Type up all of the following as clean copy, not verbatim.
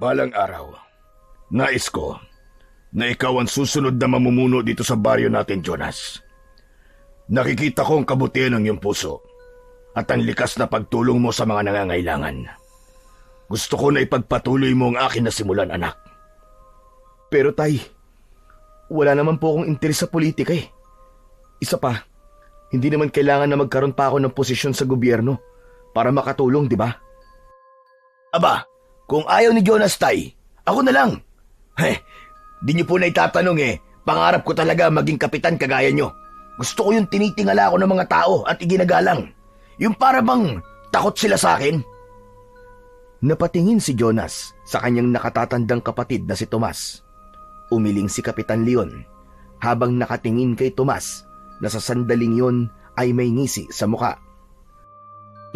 Balang araw, nais ko na ikaw ang susunod na mamumuno dito sa baryo natin, Jonas. Nakikita ko ang kabutihan ng iyong puso at ang likas na pagtulong mo sa mga nangangailangan. Gusto ko na ipagpatuloy mo ang akin na simulan, anak. Pero tay, wala naman po akong interes sa politika eh. Isa pa, hindi naman kailangan na magkaroon pa ako ng posisyon sa gobyerno para makatulong, di ba? Aba, kung ayaw ni Jonas, tay, ako na lang. Di niyo po na itatanong pangarap ko talaga maging kapitan kagaya niyo. Gusto ko yung tinitingala ako ng mga tao at iginagalang. Yung para bang takot sila sa akin. Napatingin si Jonas sa kanyang nakatatandang kapatid na si Tomas. Umiling si Kapitan Leon habang nakatingin kay Tomas na sa sandaling yon ay may ngisi sa muka.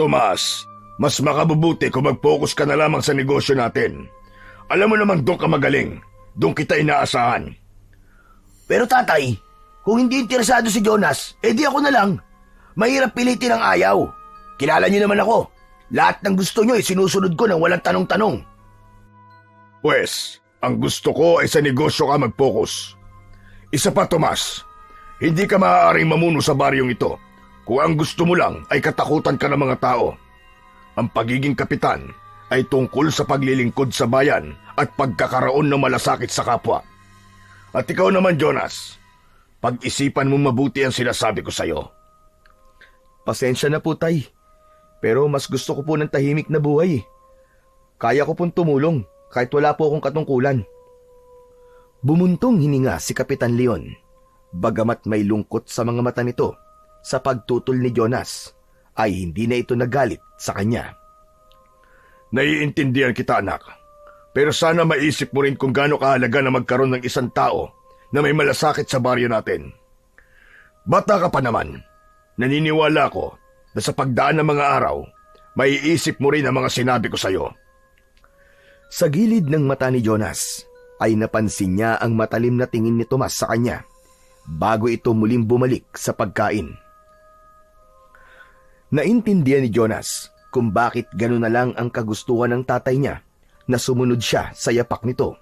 Tomas, mas makabubuti kung mag-focus ka na lamang sa negosyo natin. Alam mo namang doon ka magaling. Doon kita inaasahan. Pero tatay, kung hindi interesado si Jonas, edi ako na lang. Mahirap pilitin ang ayaw. Kilala niyo naman ako. Lahat ng gusto niyo sinusunod ko nang walang tanong-tanong. Pwes, ang gusto ko ay sa negosyo ka mag-focus. Isa pa, Tomas, hindi ka maaaring mamuno sa baryong ito kung ang gusto mo lang ay katakutan ka ng mga tao. Ang pagiging kapitan ay tungkol sa paglilingkod sa bayan at pagkakaroon ng malasakit sa kapwa. At ikaw naman, Jonas, pag-isipan mo mabuti ang sinasabi ko sa'yo. Pasensya na po, tay. Pero mas gusto ko po ng tahimik na buhay. Kaya ko pong tumulong kahit wala po akong katungkulan. Bumuntong hininga si Kapitan Leon, bagamat may lungkot sa mga mata nito sa pagtutol ni Jonas, ay hindi na ito nagalit sa kanya. Naiintindihan kita, anak. Pero sana maisip mo rin kung gaano kahalaga na magkaroon ng isang tao na may malasakit sa baryo natin. Bata ka pa naman. Naniniwala ko na sa pagdaan ng mga araw, maiisip mo rin ang mga sinabi ko sa'yo. Sa gilid ng mata ni Jonas, ay napansin niya ang matalim na tingin ni Tomas sa kanya bago ito muling bumalik sa pagkain. Naintindihan ni Jonas kung bakit gano'n na lang ang kagustuhan ng tatay niya na sumunod siya sa yapak nito.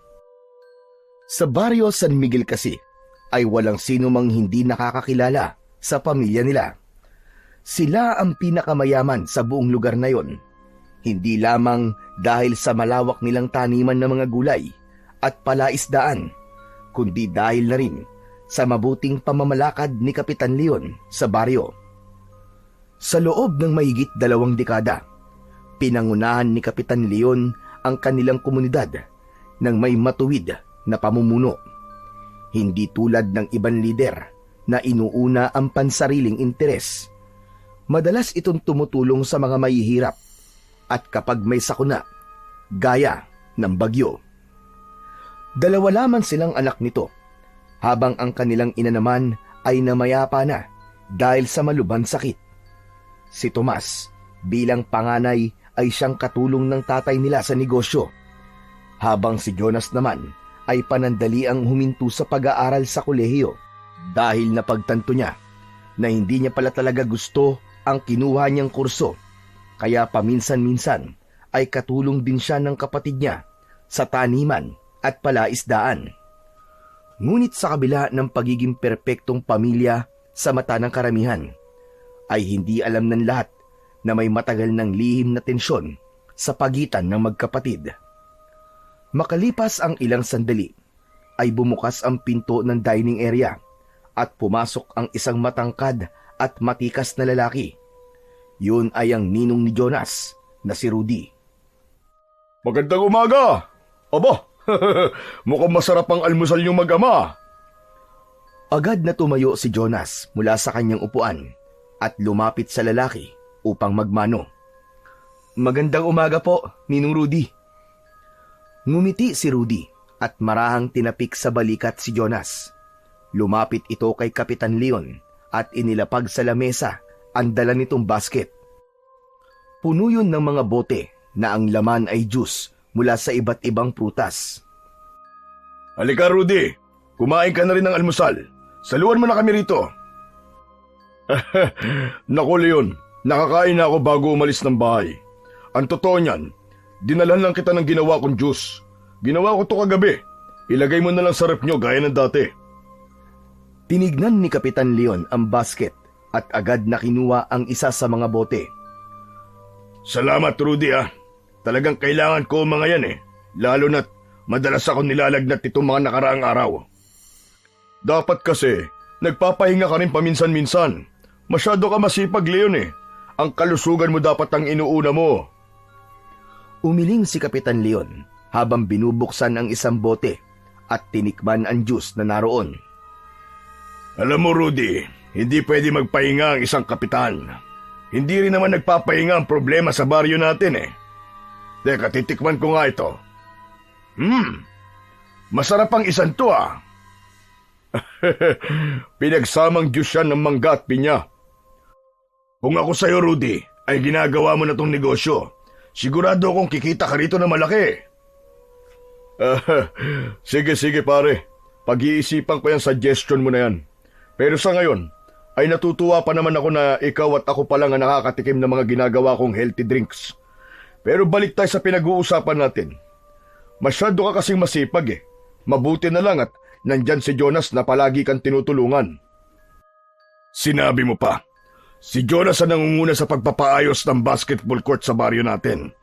Sa baryo San Miguel kasi ay walang sino mang hindi nakakakilala sa pamilya nila. Sila ang pinakamayaman sa buong lugar na yon, hindi lamang dahil sa malawak nilang taniman ng mga gulay at palaisdaan, kundi dahil na rin sa mabuting pamamalakad ni Kapitan Leon sa baryo. Sa loob ng mahigit 2 dekada, pinangunahan ni Kapitan Leon ang kanilang komunidad ng may matuwid na pamumuno. Hindi tulad ng ibang lider na inuuna ang pansariling interes. Madalas itong tumutulong sa mga mahihirap at kapag may sakuna, gaya ng bagyo. 2 lamang silang anak nito, habang ang kanilang ina naman ay namayapa na dahil sa malubhang sakit. Si Tomas, bilang panganay, ay siyang katulong ng tatay nila sa negosyo, habang si Jonas naman ay panandaliang huminto sa pag-aaral sa kolehiyo dahil napagtanto niya na hindi niya pala talaga gusto ang kinuha niyang kurso, kaya paminsan-minsan ay katulong din siya ng kapatid niya sa taniman at palaisdaan. Ngunit sa kabila ng pagiging perpektong pamilya sa mata ng karamihan, ay hindi alam ng lahat na may matagal ng lihim na tensyon sa pagitan ng magkapatid. Makalipas ang ilang sandali, ay bumukas ang pinto ng dining area at pumasok ang isang matangkad at matikas na lalaki. Yun ay ang ninong ni Jonas na si Rudy. Magandang umaga! Aba, mukhang masarap ang almusal niyong mag-ama. Agad na tumayo si Jonas mula sa kanyang upuan at lumapit sa lalaki upang magmano. Magandang umaga po, Ninong Rudy. Ngumiti si Rudy at marahang tinapik sa balikat si Jonas. Lumapit ito kay Kapitan Leon at inilapag sa lamesa ang dala nitong basket. Puno yun ng mga bote na ang laman ay juice mula sa iba't ibang prutas. Halika, Rudy. Kumain ka na rin ng almusal. Saluhan mo na kami rito. Naku, Leon. Nakakain na ako bago umalis ng bahay. Ang totoo niyan, dinalhan lang kita ng ginawa kong juice Ginawa ko to kagabi. Ilagay mo na lang sa rep nyo gaya ng dati. Tinignan ni Kapitan Leon ang basket at agad na kinuha ang isa sa mga bote. Salamat, Rudy ah. Talagang kailangan ko mga yan eh. Lalo na't madalas ako nilalagnat itong mga nakaraang araw. Dapat kasi, nagpapahinga ka rin paminsan-minsan. Masyado ka masipag, Leon eh. Ang kalusugan mo dapat ang inuuna mo. Umiling si Kapitan Leon habang binubuksan ang isang bote at tinikman ang juice na naroon. Alam mo, Rudy, hindi pwede magpahinga ang isang kapitan. Hindi rin naman nagpapahinga ang problema sa baryo natin eh. Teka, titikman ko nga ito. Masarap ang isang to ah. Pinagsamang juice yan ng mangga at pinya. Kung ako sa'yo, Rudy, ay ginagawa mo na tong negosyo, sigurado akong kikita ka rito na malaki. Sige pare, pag-iisipan ko yung suggestion mo na yan. Pero sa ngayon, ay natutuwa pa naman ako na ikaw at ako pa lang ang nakakatikim ng mga ginagawa kong healthy drinks. Pero balik tayo sa pinag-uusapan natin. Masyado ka kasing masipag eh. Mabuti na lang at nandyan si Jonas na palagi kang tinutulungan. Sinabi mo pa, si Jonas ang nangunguna sa pagpapaayos ng basketball court sa baryo natin.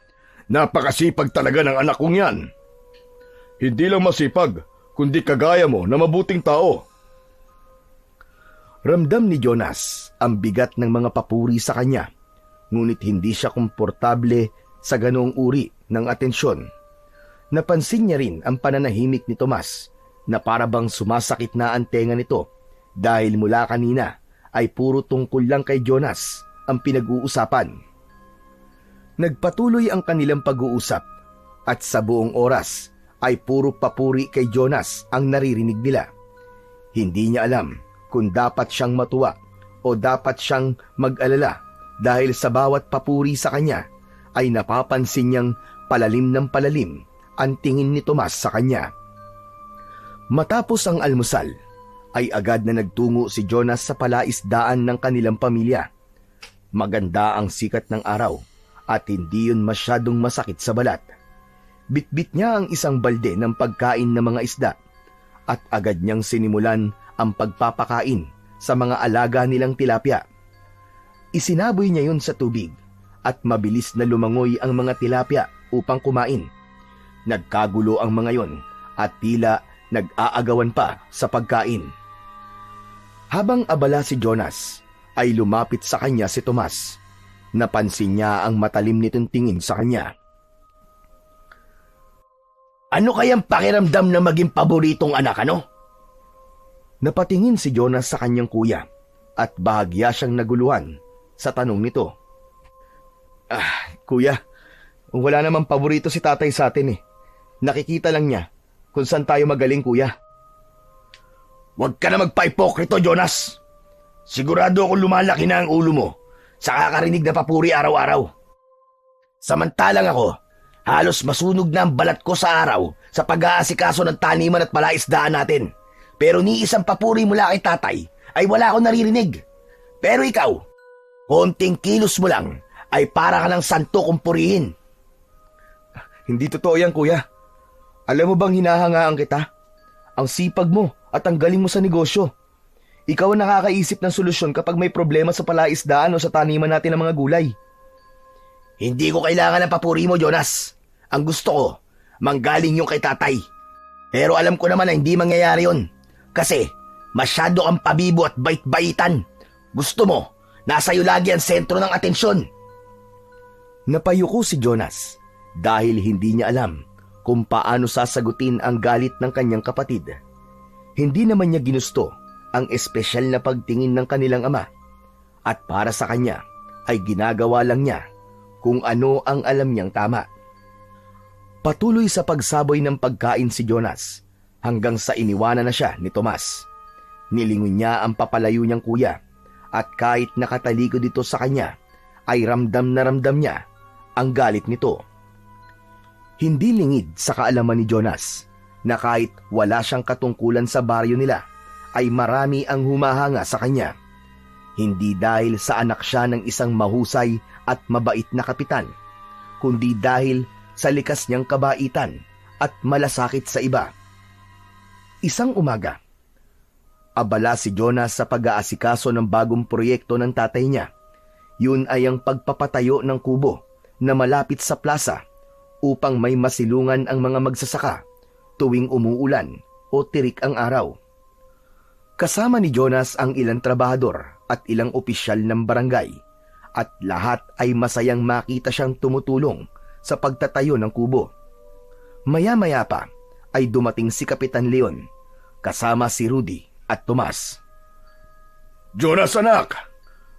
Napakasipag talaga ng anak kong yan. Hindi lang masipag, kundi kagaya mo na mabuting tao. Ramdam ni Jonas ang bigat ng mga papuri sa kanya, ngunit hindi siya komportable sa ganoong uri ng atensyon. Napansin niya rin ang pananahimik ni Tomas na parabang sumasakit na ang tenga nito dahil mula kanina ay puro tungkol lang kay Jonas ang pinag-uusapan. Nagpatuloy ang kanilang pag-uusap at sa buong oras ay puro papuri kay Jonas ang naririnig nila. Hindi niya alam kung dapat siyang matuwa o dapat siyang mag-alala dahil sa bawat papuri sa kanya ay napapansin niyang palalim ng palalim ang tingin ni Tomas sa kanya. Matapos ang almusal, ay agad na nagtungo si Jonas sa palaisdaan ng kanilang pamilya. Maganda ang sikat ng araw at hindi yun masyadong masakit sa balat. Bitbit niya ang isang balde ng pagkain ng mga isda at agad niyang sinimulan ang pagpapakain sa mga alaga nilang tilapia. Isinaboy niya yun sa tubig at mabilis na lumangoy ang mga tilapia upang kumain. Nagkagulo ang mga yon at tila nag-aagawan pa sa pagkain. Habang abala si Jonas, ay lumapit sa kanya si Tomas. Napansin niya ang matalim nitong tingin sa kanya. Ano kayang pakiramdam na maging paboritong anak, ano? Napatingin si Jonas sa kanyang kuya at bahagya siyang naguluhan sa tanong nito. Kuya, wala namang paborito si tatay sa atin eh. Nakikita lang niya kung saan tayo magaling, kuya. Huwag ka na magpa-ipokrito, Jonas. Sigurado akong lumalaki na ang ulo mo sa kakarinig na papuri araw-araw. Samantalang ako, halos masunog na ang balat ko sa araw sa pag-aasikaso ng taniman at palaisdaan natin. Pero ni isang papuri mula kay tatay ay wala akong naririnig. Pero ikaw, konting kilos mo lang ay para ka ng santo kung purihin. Hindi totoo yan, kuya. Alam mo bang hinahangaan kita? Ang sipag mo at ang galing mo sa negosyo. Ikaw ang nakakaisip ng solusyon kapag may problema sa palaisdaan o sa taniman natin ng mga gulay. Hindi ko kailangan ng papuri mo, Jonas. Ang gusto ko, manggaling yung kay tatay. Pero alam ko naman na hindi mangyayari yun. Kasi masyado kang pabibo at bait-baitan. Gusto mo, nasa iyo lagi ang sentro ng atensyon. Napayuko si Jonas dahil hindi niya alam kung paano sasagutin ang galit ng kanyang kapatid. Hindi naman niya ginusto ang espesyal na pagtingin ng kanilang ama at para sa kanya ay ginagawa lang niya kung ano ang alam niyang tama. Patuloy sa pagsaboy ng pagkain si Jonas hanggang sa iniwanan na siya ni Tomas. Nilingon niya ang papalayo niyang kuya at kahit nakatalikod dito sa kanya ay ramdam na ramdam niya ang galit nito. Hindi lingid sa kaalaman ni Jonas na kahit wala siyang katungkulan sa baryo nila ay marami ang humahanga sa kanya. Hindi dahil sa anak siya ng isang mahusay at mabait na kapitan, kundi dahil sa likas niyang kabaitan at malasakit sa iba. Isang umaga, abala si Jonas sa pag-aasikaso ng bagong proyekto ng tatay niya. Yun ay ang pagpapatayo ng kubo na malapit sa plaza upang may masilungan ang mga magsasaka tuwing umuulan o tirik ang araw. Kasama ni Jonas ang ilang trabahador at ilang opisyal ng barangay at lahat ay masayang makita siyang tumutulong sa pagtatayo ng kubo. Maya-maya pa ay dumating si Kapitan Leon kasama si Rudy at Tomas. Jonas anak,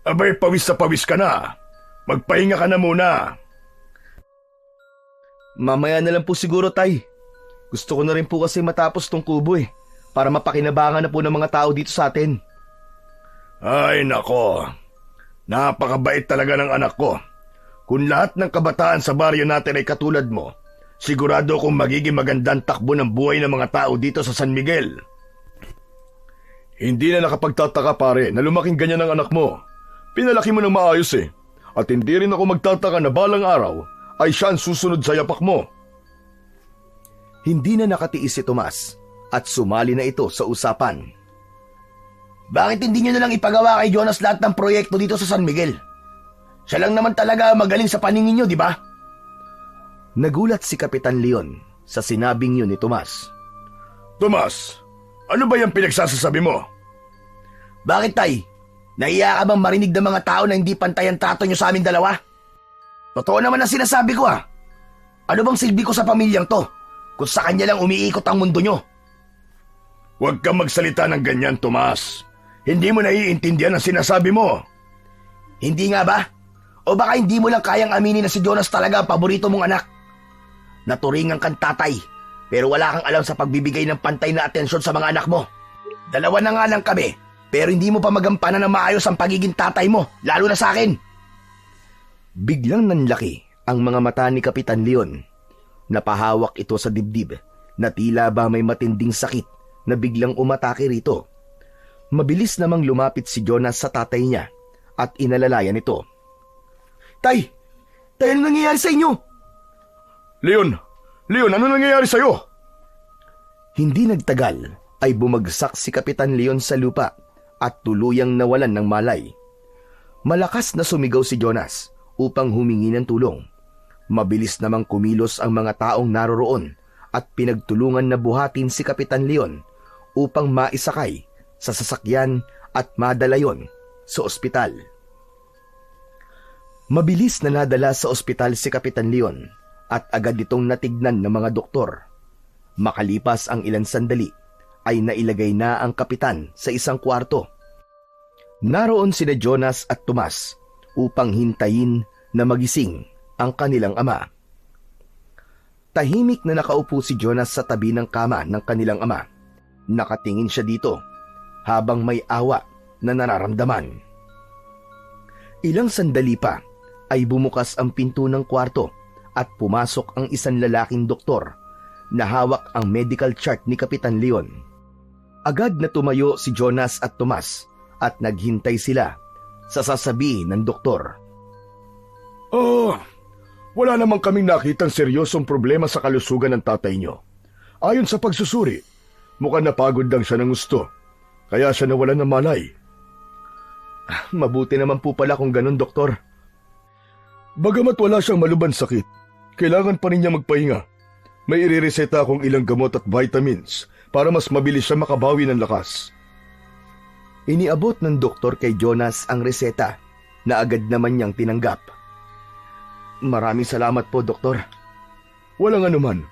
abay pawis sa pawis ka na. Magpahinga ka na muna. Mamaya na lang po siguro, tay. Gusto ko na rin po kasi matapos tong kubo para mapakinabangan na po ng mga tao dito sa atin. Ay nako, napakabait talaga ng anak ko. Kung lahat ng kabataan sa baryo natin ay katulad mo, sigurado kong magiging magandang takbo ng buhay ng mga tao dito sa San Miguel. Hindi na nakapagtataka pare na lumaking ganyan ang anak mo. Pinalaki mo ng maayos At hindi rin ako magtataka na balang araw ay siya ang susunod sa yapak mo. Hindi na nakatiis si Tomas at sumali na ito sa usapan. Bakit hindi nyo na lang ipagawa kay Jonas lahat ng proyekto dito sa San Miguel? Siya lang naman talaga magaling sa paningin nyo, di ba? Nagulat si Kapitan Leon sa sinabing yun ni Tomas. Tomas, ano ba yung pinagsasasabi mo? Bakit, tay? Nahiya ka bang marinig ng mga tao na hindi pantay ang trato nyo sa amin dalawa? Totoo naman ang sinasabi ko Ano bang silbi ko sa pamilyang to kung sa kanya lang umiikot ang mundo nyo? Huwag kang magsalita ng ganyan, Tomas. Hindi mo naiintindihan ang sinasabi mo. Hindi nga ba? O baka hindi mo lang kayang aminin na si Jonas talaga ang paborito mong anak? Naturingan kang tatay, pero wala kang alam sa pagbibigay ng pantay na atensyon sa mga anak mo. Dalawa na nga lang kami, pero hindi mo pa magampanan ng maayos ang pagiging tatay mo, lalo na sa akin. Biglang nanlaki ang mga mata ni Kapitan Leon. Napahawak ito sa dibdib na tila ba may matinding sakit na biglang umatake rito. Mabilis namang lumapit si Jonas sa tatay niya at inalalayan ito. Tay! Tay, ano nangyayari sa inyo? Leon, ano nangyayari sa'yo? Hindi nagtagal ay bumagsak si Kapitan Leon sa lupa at tuluyang nawalan ng malay. Malakas na sumigaw si Jonas upang humingi ng tulong. Mabilis namang kumilos ang mga taong naroroon at pinagtulungan na buhatin si Kapitan Leon upang maisakay sa sasakyan at madala yon sa ospital. Mabilis na nadala sa ospital si Kapitan Leon at agad itong natignan ng mga doktor. Makalipas ang ilang sandali ay nailagay na ang kapitan sa isang kwarto. Naroon sina Jonas at Tomas upang hintayin na magising ang kanilang ama. Tahimik na nakaupo si Jonas sa tabi ng kama ng kanilang ama. Nakatingin siya dito habang may awa na nararamdaman. Ilang sandali pa ay bumukas ang pinto ng kwarto at pumasok ang isang lalaking doktor na hawak ang medical chart ni Kapitan Leon. Agad na tumayo si Jonas at Tomas at naghintay sila sa sasabihin ng doktor. Wala namang kaming nakitang seryosong problema sa kalusugan ng tatay nyo. Ayon sa pagsusuri, mukhang napagod lang siya ng gusto, kaya siya nawalan ng malay. Mabuti naman po pala kung ganun, doktor. Bagamat wala siyang malubhang sakit, kailangan pa rin niya magpahinga. May irireseta akong ilang gamot at vitamins para mas mabilis siya makabawi ng lakas. Iniabot ng doktor kay Jonas ang reseta na agad naman niyang tinanggap. Maraming salamat po, doktor. Walang anuman.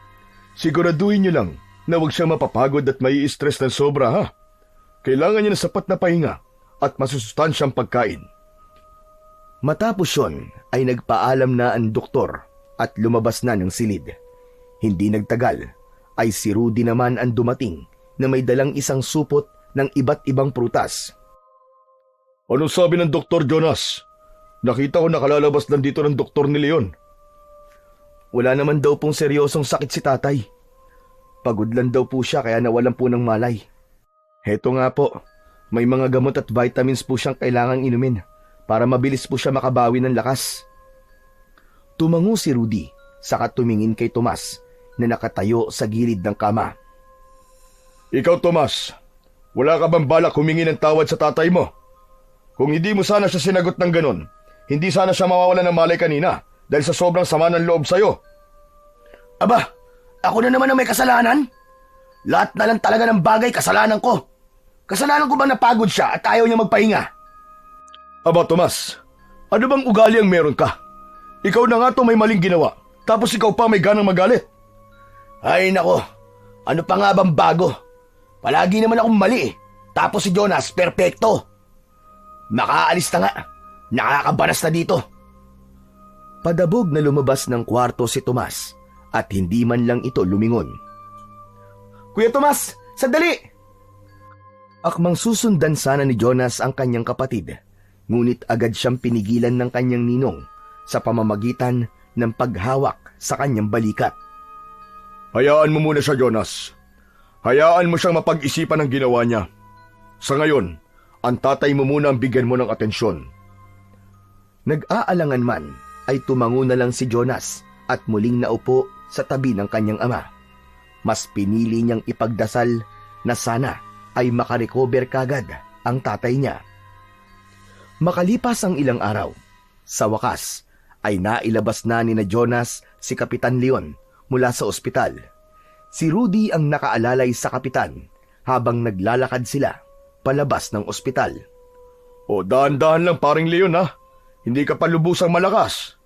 Siguraduhin niyo lang na huwag siyang mapapagod at mai-stress ng sobra, ha? Kailangan niya ng sapat na pahinga at masusustansyang pagkain. Matapos yun ay nagpaalam na ang doktor at lumabas na ng silid. Hindi nagtagal ay si Rudy naman ang dumating na may dalang isang supot ng iba't ibang prutas. Anong sabi ng Dr. Jonas? Nakita ko nakalalabas lang dito ng doktor ni Leon. Wala naman daw pong seryosong sakit si tatay. Pagod lang daw po siya kaya nawalan po ng malay. Heto nga po, may mga gamot at vitamins po siyang kailangang inumin para mabilis po siya makabawi ng lakas. Tumango si Rudy saka tumingin kay Tomas na nakatayo sa gilid ng kama. Ikaw, Tomas, wala ka bang balak humingi ng tawad sa tatay mo? Kung hindi mo sana siya sinagot ng ganon, hindi sana siya mawawalan ng malay kanina dahil sa sobrang sama ng loob sa'yo. Aba, ako na naman ang may kasalanan? Lahat na lang talaga ng bagay kasalanan ko. Kasalanan ko bang napagod siya at ayaw niya magpahinga? Aba, Tomas, ano bang ugali ang meron ka? Ikaw na nga to may maling ginawa, tapos ikaw pa may ganang magalit. Ay nako, ano pa nga bang bago? Palagi naman akong mali eh. Tapos si Jonas, perpekto. Makaalis na nga. Nakakabanas na dito. Padabog na lumabas ng kwarto si Tomas at hindi man lang ito lumingon. Kuya Tomas, sandali! Akmang susundan sana ni Jonas ang kanyang kapatid, ngunit agad siyang pinigilan ng kanyang ninong sa pamamagitan ng paghawak sa kanyang balikat. Hayaan mo muna siya, Jonas. Hayaan mo siyang mapag-isipan ang ginawa niya. Sa ngayon, ang tatay mo muna ang bigyan mo ng atensyon. Nag-aalangan man ay tumango na lang si Jonas at muling naupo sa tabi ng kanyang ama. Mas pinili niyang ipagdasal na sana ay makarecover kagad ang tatay niya. Makalipas ang ilang araw, sa wakas ay nailabas na ni Jonas si Kapitan Leon mula sa ospital. Si Rudy ang nakaalalay sa kapitan habang naglalakad sila palabas ng ospital. O dahan-dahan lang paring Leon ha. Hindi ka pa lubusang malakas.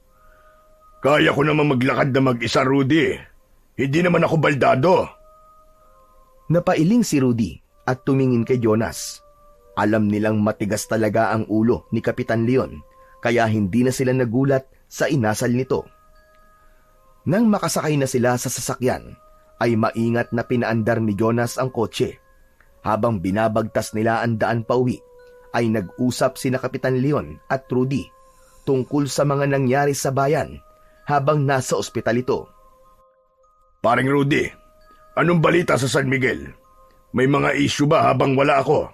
Kaya ko naman maglakad na mag-isa, Rudy. Hindi naman ako baldado. Napailing si Rudy at tumingin kay Jonas. Alam nilang matigas talaga ang ulo ni Kapitan Leon kaya hindi na sila nagulat sa inasal nito. Nang makasakay na sila sa sasakyan, ay maingat na pinaandar ni Jonas ang kotse. Habang binabagtas nila ang daan pauwi, ay nag-usap sina Kapitan Leon at Rudy tungkol sa mga nangyari sa bayan habang nasa ospital ito. Paring Rudy, anong balita sa San Miguel? May mga issue ba habang wala ako?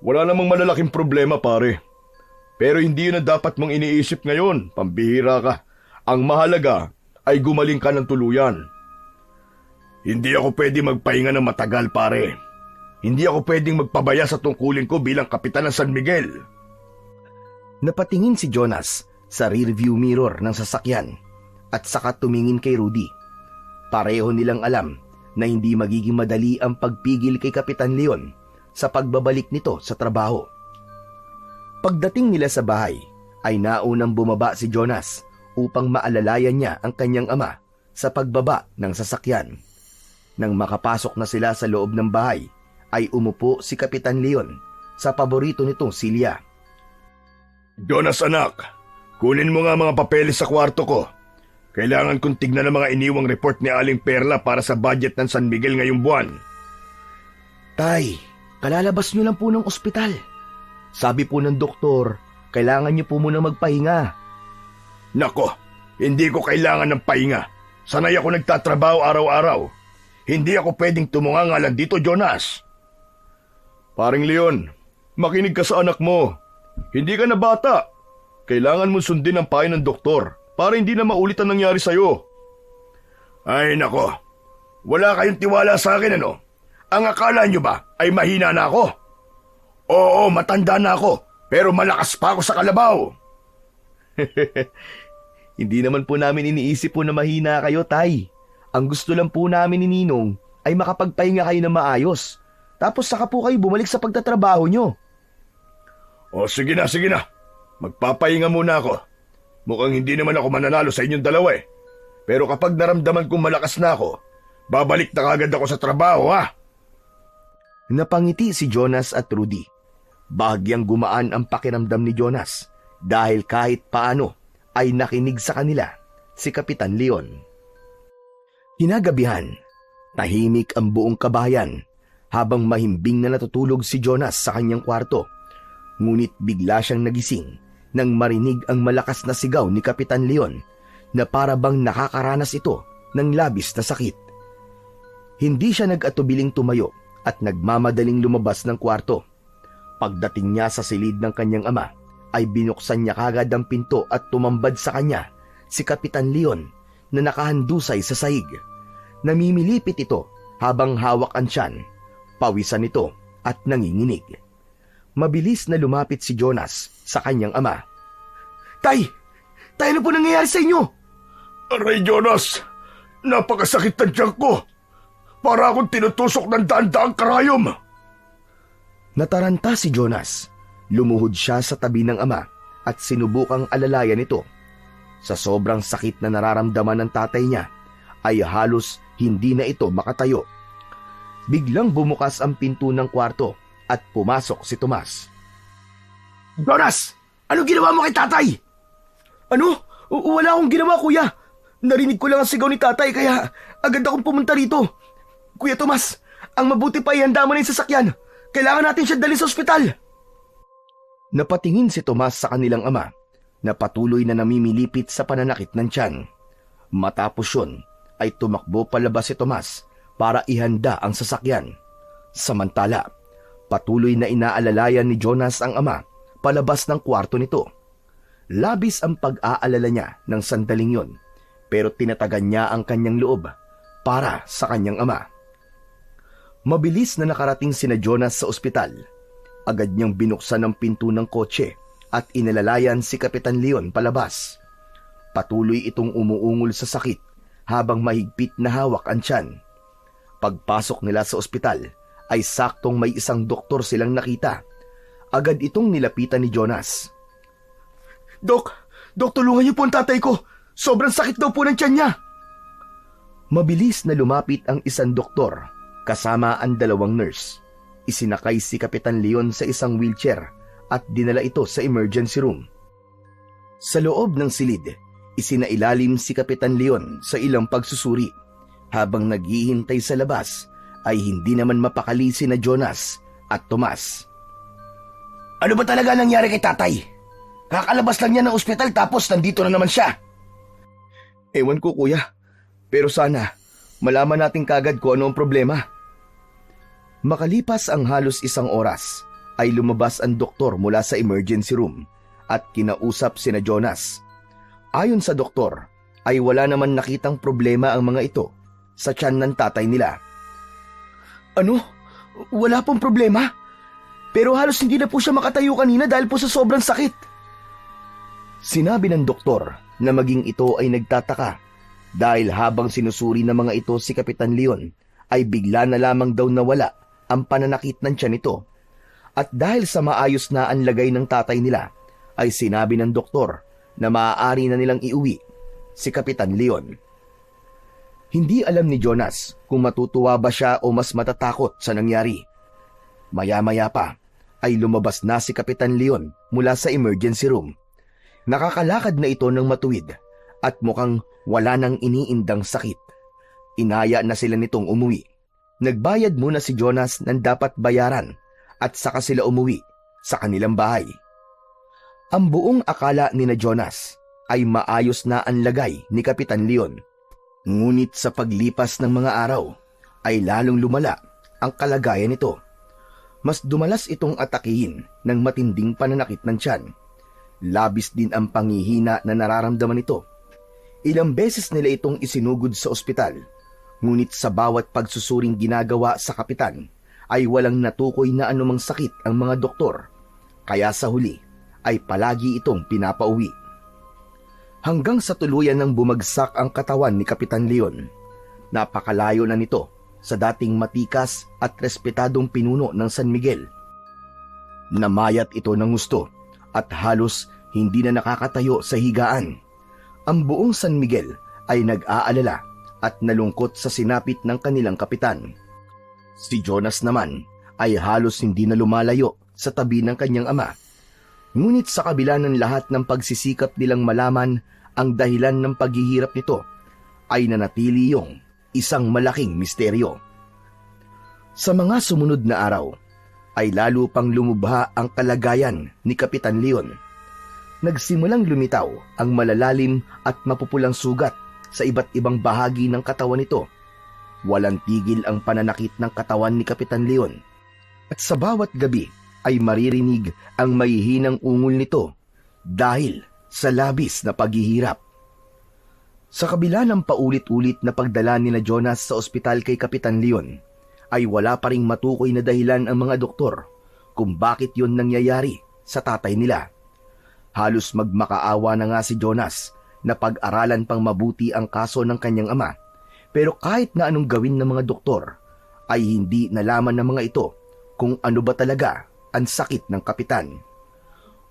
Wala namang malalaking problema, pare. Pero hindi yun na dapat mong iniisip ngayon, pambihira ka. Ang mahalaga ay gumaling ka ng tuluyan. Hindi ako pwede magpahinga ng matagal, pare. Hindi ako pwedeng magpabaya sa tungkulin ko bilang kapitan ng San Miguel. Napatingin si Jonas sa rearview mirror ng sasakyan at saka tumingin kay Rudy. Pareho nilang alam na hindi magiging madali ang pagpigil kay Kapitan Leon sa pagbabalik nito sa trabaho. Pagdating nila sa bahay, ay naunang bumaba si Jonas upang maalalayan niya ang kanyang ama sa pagbaba ng sasakyan. Nang makapasok na sila sa loob ng bahay, ay umupo si Kapitan Leon sa paborito nitong silya. Jonas anak, kunin mo nga mga papeles sa kwarto ko. Kailangan kong tignan ang mga iniwang report ni Aling Perla para sa budget ng San Miguel ngayong buwan. Tay, kalalabas niyo lang po ng ospital. Sabi po ng doktor, kailangan niyo po muna magpahinga. Nako, hindi ko kailangan ng pahinga. Sanay ako nagtatrabaho araw-araw. Hindi ako pwedeng tumungangalan dito, Jonas. Paring Leon, makinig ka sa anak mo. Hindi ka na bata. Kailangan mo sundin ang payo ng doktor para hindi na maulit ang nangyari sa'yo. Ay nako, wala kayong tiwala sa akin ano? Ang akala nyo ba ay mahina na ako? Oo, matanda na ako, pero malakas pa ako sa kalabaw. Hindi naman po namin iniisip po na mahina kayo, Tay. Ang gusto lang po namin ni Ninong ay makapagpahinga kayo ng maayos. Tapos saka po kayo bumalik sa pagtatrabaho nyo. O sige na, sige na. Magpapahinga muna ako. Mukhang hindi naman ako mananalo sa inyong dalawa eh. Pero kapag naramdaman kong malakas na ako, babalik na kagad ako sa trabaho ha. Napangiti si Jonas at Rudy. Bahagyang gumaan ang pakiramdam ni Jonas dahil kahit paano ay nakinig sa kanila si Kapitan Leon. Hinagabihan, tahimik ang buong kabayan habang mahimbing na natutulog si Jonas sa kanyang kwarto. Ngunit bigla siyang nagising nang marinig ang malakas na sigaw ni Kapitan Leon na para bang nakakaranas ito ng labis na sakit. Hindi siya nag-atubiling tumayo at nagmamadaling lumabas ng kwarto. Pagdating niya sa silid ng kanyang ama, ay binuksan niya kagad ang pinto at tumambad sa kanya si Kapitan Leon na nakahandusay sa sahig. Namimilipit ito habang hawak ang tiyan, pawisan ito at nanginginig. Mabilis na lumapit si Jonas sa kanyang ama. Tay! Tay, ano po nangyayari sa inyo? Aray, Jonas! Napakasakit ng tiyan ko! Para akong tinutusok ng daan-daang karayom! Nataranta si Jonas. Lumuhod siya sa tabi ng ama at sinubukang alalayan ito. Sa sobrang sakit na nararamdaman ng tatay niya, ay halos hindi na ito makatayo. Biglang bumukas ang pinto ng kwarto at pumasok si Tomas. Jonas! Ano ginawa mo kay tatay? Ano? Wala akong ginawa, kuya. Narinig ko lang ang sigaw ni tatay kaya agad akong pumunta rito. Kuya Tomas, ang mabuti pa ihanda mo na yung sasakyan. Kailangan natin siya dalhin sa ospital. Napatingin si Tomas sa kanilang ama na patuloy na namimilipit sa pananakit ng tiyan. Matapos yun ay tumakbo palabas si Tomas para ihanda ang sasakyan. Samantala, patuloy na inaalalayan ni Jonas ang ama palabas ng kwarto nito. Labis ang pag-aalala niya ng sandaling yon, pero tinatagan niya ang kanyang loob para sa kanyang ama. Mabilis na nakarating sina Jonas sa ospital. Agad niyang binuksan ang pinto ng kotse at inalalayan si Kapitan Leon palabas. Patuloy itong umuungol sa sakit habang mahigpit na hawak ang tiyan. Pagpasok nila sa ospital ay saktong may isang doktor silang nakita. Agad itong nilapitan ni Jonas. Dok, tulungan niyo po ang tatay ko. Sobrang sakit daw po ng tiyan niya. Mabilis na lumapit ang isang doktor kasama ang dalawang nurse. Isinakay si Kapitan Leon sa isang wheelchair at dinala ito sa emergency room. Sa loob ng silid, isinailalim si Kapitan Leon sa ilang pagsusuri. Habang naghihintay sa labas, ay hindi naman mapakali sina Jonas at Tomas. Ano ba talaga nangyari kay tatay? Kakalabas lang niya ng ospital tapos nandito na naman siya. Ewan ko, kuya. Pero sana, malaman natin kagad kung ano ang problema. Makalipas ang halos isang oras, ay lumabas ang doktor mula sa emergency room at kinausap sina Jonas. Ayon sa doktor, ay wala naman nakitang problema ang mga ito sa tiyan ng tatay nila. Ano? Wala pong problema? Pero halos hindi na po siya makatayo kanina dahil po sa sobrang sakit. Sinabi ng doktor na maging ito ay nagtataka dahil habang sinusuri ng mga ito si Kapitan Leon, ay bigla na lamang daw nawala ang pananakit ng tiyan nito. At dahil sa maayos na ang lagay ng tatay nila, ay sinabi ng doktor na maaari na nilang iuwi si Kapitan Leon. Hindi alam ni Jonas kung matutuwa ba siya o mas matatakot sa nangyari. Maya-maya pa ay lumabas na si Kapitan Leon mula sa emergency room. Nakakalakad na ito ng matuwid at mukhang wala nang iniindang sakit. Inaya na sila nitong umuwi. Nagbayad muna si Jonas ng dapat bayaran at saka sila umuwi sa kanilang bahay. Ang buong akala ni na Jonas ay maayos na ang lagay ni Kapitan Leon. Ngunit sa paglipas ng mga araw ay lalong lumala ang kalagayan nito. Mas dumalas itong atakihin ng matinding pananakit ng tiyan. Labis din ang panghihina na nararamdaman nito. Ilang beses nila itong isinugod sa ospital. Ngunit sa bawat pagsusuring ginagawa sa kapitan ay walang natukoy na anumang sakit ang mga doktor. Kaya sa huli ay palagi itong pinapauwi. Hanggang sa tuluyan ng bumagsak ang katawan ni Kapitan Leon. Napakalayo na nito sa dating matikas at respetadong pinuno ng San Miguel. Namayat ito ng gusto at halos hindi na nakakatayo sa higaan. Ang buong San Miguel ay nag-aalala at nalungkot sa sinapit ng kanilang kapitan. Si Jonas naman ay halos hindi na lumalayo sa tabi ng kanyang ama. Ngunit sa kabila ng lahat ng pagsisikap nilang malaman ang dahilan ng paghihirap nito, ay nanatili yung isang malaking misteryo. Sa mga sumunod na araw, ay lalo pang lumubha ang kalagayan ni Kapitan Leon. Nagsimulang lumitaw ang malalalim at mapupulang sugat sa iba't ibang bahagi ng katawan nito. Walang tigil ang pananakit ng katawan ni Kapitan Leon. At sa bawat gabi ay maririnig ang mahihinang ungol nito dahil sa labis na paghihirap. Sa kabila ng paulit-ulit na pagdala nila Jonas sa ospital kay Kapitan Leon, ay wala pa ring matukoy na dahilan ang mga doktor kung bakit yon nangyayari sa tatay nila. Halos magmakaawa na nga si Jonas na pag-aralan pang mabuti ang kaso ng kanyang ama, pero kahit na anong gawin ng mga doktor, ay hindi nalaman ng mga ito kung ano ba talaga ang sakit ng kapitan.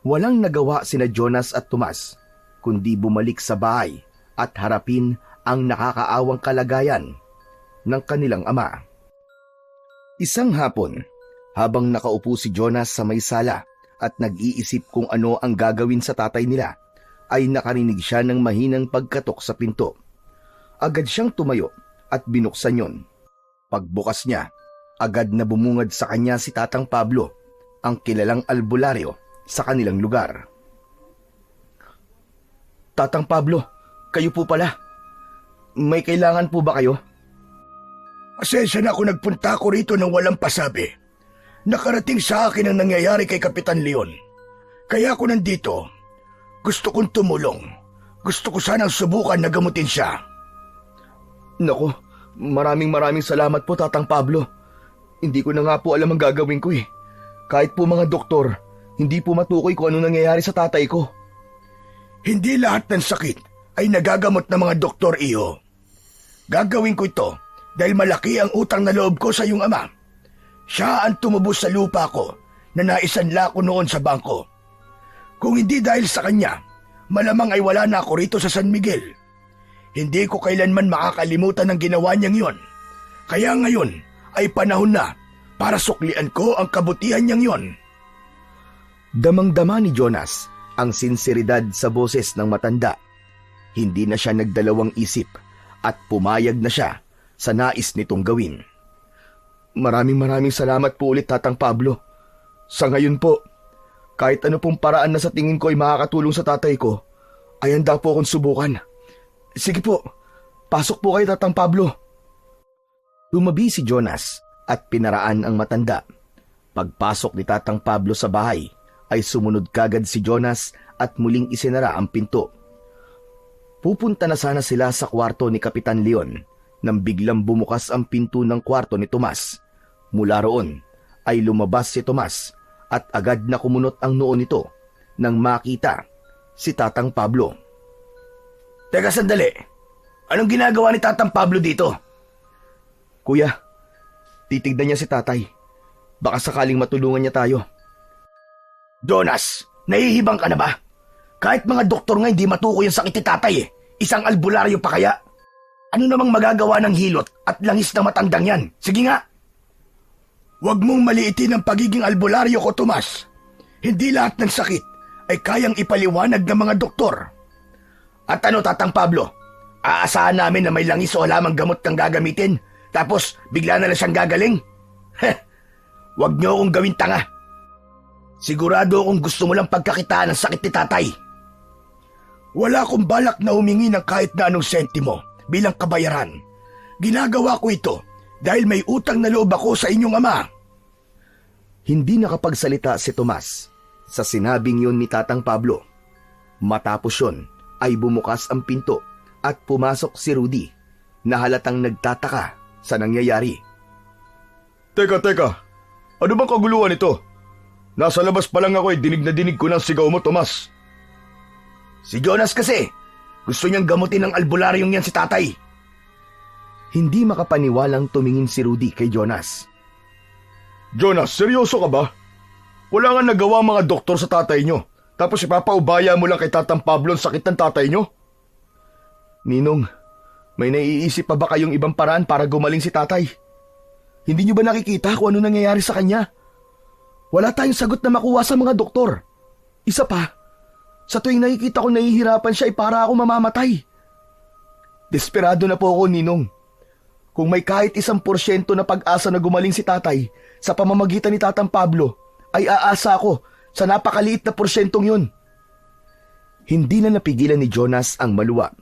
Walang nagawa sina Jonas at Tomas, kundi bumalik sa bahay at harapin ang nakakaawang kalagayan ng kanilang ama. Isang hapon, habang nakaupo si Jonas sa may sala at nag-iisip kung ano ang gagawin sa tatay nila, ay nakarinig siya ng mahinang pagkatok sa pinto. Agad siyang tumayo at binuksan yon. Pagbukas niya, agad na bumungad sa kanya si Tatang Pablo, ang kilalang albularyo sa kanilang lugar. Tatang Pablo, kayo po pala. May kailangan po ba kayo? Pasensya na kung nagpunta ko rito ng walang pasabi. Nakarating sa akin ang nangyayari kay Kapitan Leon. Kaya ako nandito. Gusto kong tumulong. Gusto ko sanang subukan na gamutin siya. Naku, maraming salamat po, Tatang Pablo. Hindi ko na nga po alam ang gagawin ko eh. Kahit po mga doktor, hindi po matukoy kung ano nangyayari sa tatay ko. Hindi lahat ng sakit ay nagagamot ng mga doktor, iyo. Gagawin ko ito dahil malaki ang utang na loob ko sa iyong ama. Siya ang tumubos sa lupa ko na naisanla ko noon sa bangko. Kung hindi dahil sa kanya, malamang ay wala na ako rito sa San Miguel. Hindi ko kailanman makakalimutan ang ginawa niyang yon. Kaya ngayon ay panahon na para suklian ko ang kabutihan niyang yon. Damang-dama ni Jonas ang sinseridad sa boses ng matanda. Hindi na siya nagdalawang isip at pumayag na siya sa nais nitong gawin. Maraming salamat po ulit, Tatang Pablo. Sa ngayon po, kahit ano pong paraan na sa tingin ko ay makakatulong sa tatay ko, ay handa po akong subukan. Sige po, pasok po kayo, Tatang Pablo. Tumabi si Jonas at pinaraan ang matanda. Pagpasok ni Tatang Pablo sa bahay, ay sumunod kagad si Jonas at muling isinara ang pinto. Pupunta na sana sila sa kwarto ni Kapitan Leon nang biglang bumukas ang pinto ng kwarto ni Tomas. Mula roon ay lumabas si Tomas at agad na kumunot ang noo nito nang makita si Tatang Pablo. Teka sandali, anong ginagawa ni Tatang Pablo dito? Kuya, titignan niya si tatay. Baka sakaling matulungan niya tayo. Jonas, nahihibang ka na ba? Kahit mga doktor nga hindi matukoy ang sakit ni tatay eh. Isang albularyo pa kaya? Ano namang magagawa ng hilot at langis ng matandang yan? Sige nga. Huwag mong maliitin ang pagiging albularyo ko, Tomas. Hindi lahat ng sakit ay kayang ipaliwanag ng mga doktor. At ano, Tatang Pablo? Aasahan namin na may langis o halamang gamot kang gagamitin, tapos bigla na lang siyang gagaling? Heh, huwag niyo akong gawin tanga. Sigurado akong gusto mo lang pagkakitaan ng sakit ni tatay. Wala akong balak na humingi ng kahit na anong sentimo bilang kabayaran. Ginagawa ko ito dahil may utang na loob ako sa inyong ama. Hindi nakapagsalita si Tomas sa sinabing yun ni Tatang Pablo. Matapos yun ay bumukas ang pinto at pumasok si Rudy na halatang nagtataka sa nangyayari. Teka, ano bang kaguluhan ito? Nasa labas pa lang ako dinig na dinig ko ng sigaw mo, Tomas. Si Jonas kasi, gusto niyang gamutin ng albularyong yan si tatay. Hindi makapaniwalang tumingin si Rudy kay Jonas. Jonas, seryoso ka ba? Wala nga nagawa mga doktor sa tatay nyo, tapos ipapaubaya mo lang kay Tatang Pablo ang sakit ng tatay nyo? Ninong, may naiisip pa ba kayong ibang paraan para gumaling si tatay? Hindi nyo ba nakikita kung ano nangyayari sa kanya? Wala tayong sagot na makuha sa mga doktor. Isa pa, sa tuwing nakikita ko nahihirapan siya ay para ako mamamatay. Desperado na po ako, Ninong. Kung may kahit 1% na pag-asa na gumaling si tatay sa pamamagitan ni Tatang Pablo, ay aasa ako sa napakaliit na porsyentong yun. Hindi na napigilan ni Jonas ang maluwa.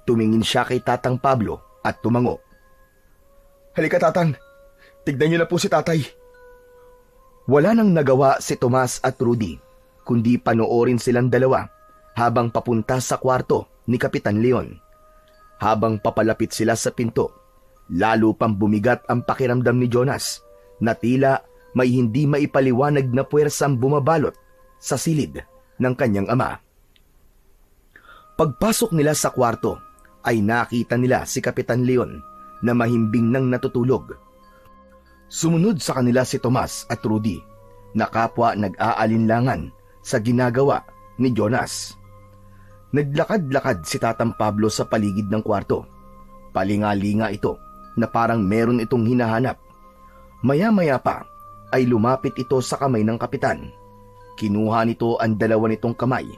Tumingin siya kay Tatang Pablo at tumango. Halika, Tatang. Tignan niyo na po si tatay. Wala nang nagawa si Tomas at Rudy, kundi panoorin silang dalawa habang papunta sa kwarto ni Kapitan Leon. Habang papalapit sila sa pinto, lalo pang bumigat ang pakiramdam ni Jonas na tila may hindi maipaliwanag na puwersang bumabalot sa silid ng kanyang ama. Pagpasok nila sa kwarto, ay nakita nila si Kapitan Leon na mahimbing nang natutulog. Sumunod sa kanila si Tomas at Rudy, na kapwa nag-aalinlangan sa ginagawa ni Jonas. Naglakad-lakad si Tatang Pablo sa paligid ng kwarto. Palingalinga ito na parang meron itong hinahanap. Maya-maya pa ay lumapit ito sa kamay ng kapitan. Kinuha nito ang dalawa nitong kamay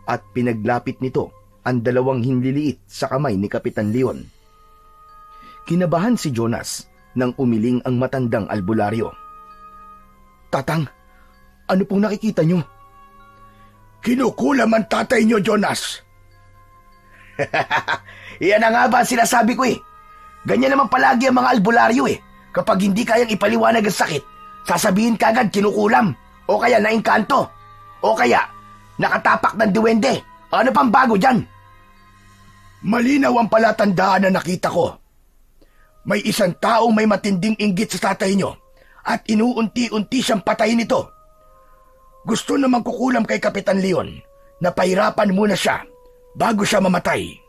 at pinaglapit nito ang dalawang hinliliit sa kamay ni Kapitan Leon. Kinabahan si Jonas nang umiling ang matandang albularyo. "Tatang, ano pong nakikita nyo?" Kinukulam ang tatay niyo, Jonas. Iyan na nga ba ang sinasabi ko eh. Ganyan naman palagi ang mga albularyo eh. Kapag hindi kayang ipaliwanag ang sakit, sasabihin kagad kinukulam, o kaya naingkanto, o kaya nakatapak ng duwende. Ano pang bago dyan? Malinaw ang palatandaan na nakita ko. May isang taong may matinding inggit sa tatay niyo at inuunti-unti siyang patayin ito. Gusto namang kukulam kay Kapitan Leon na pahirapan muna siya bago siya mamatay.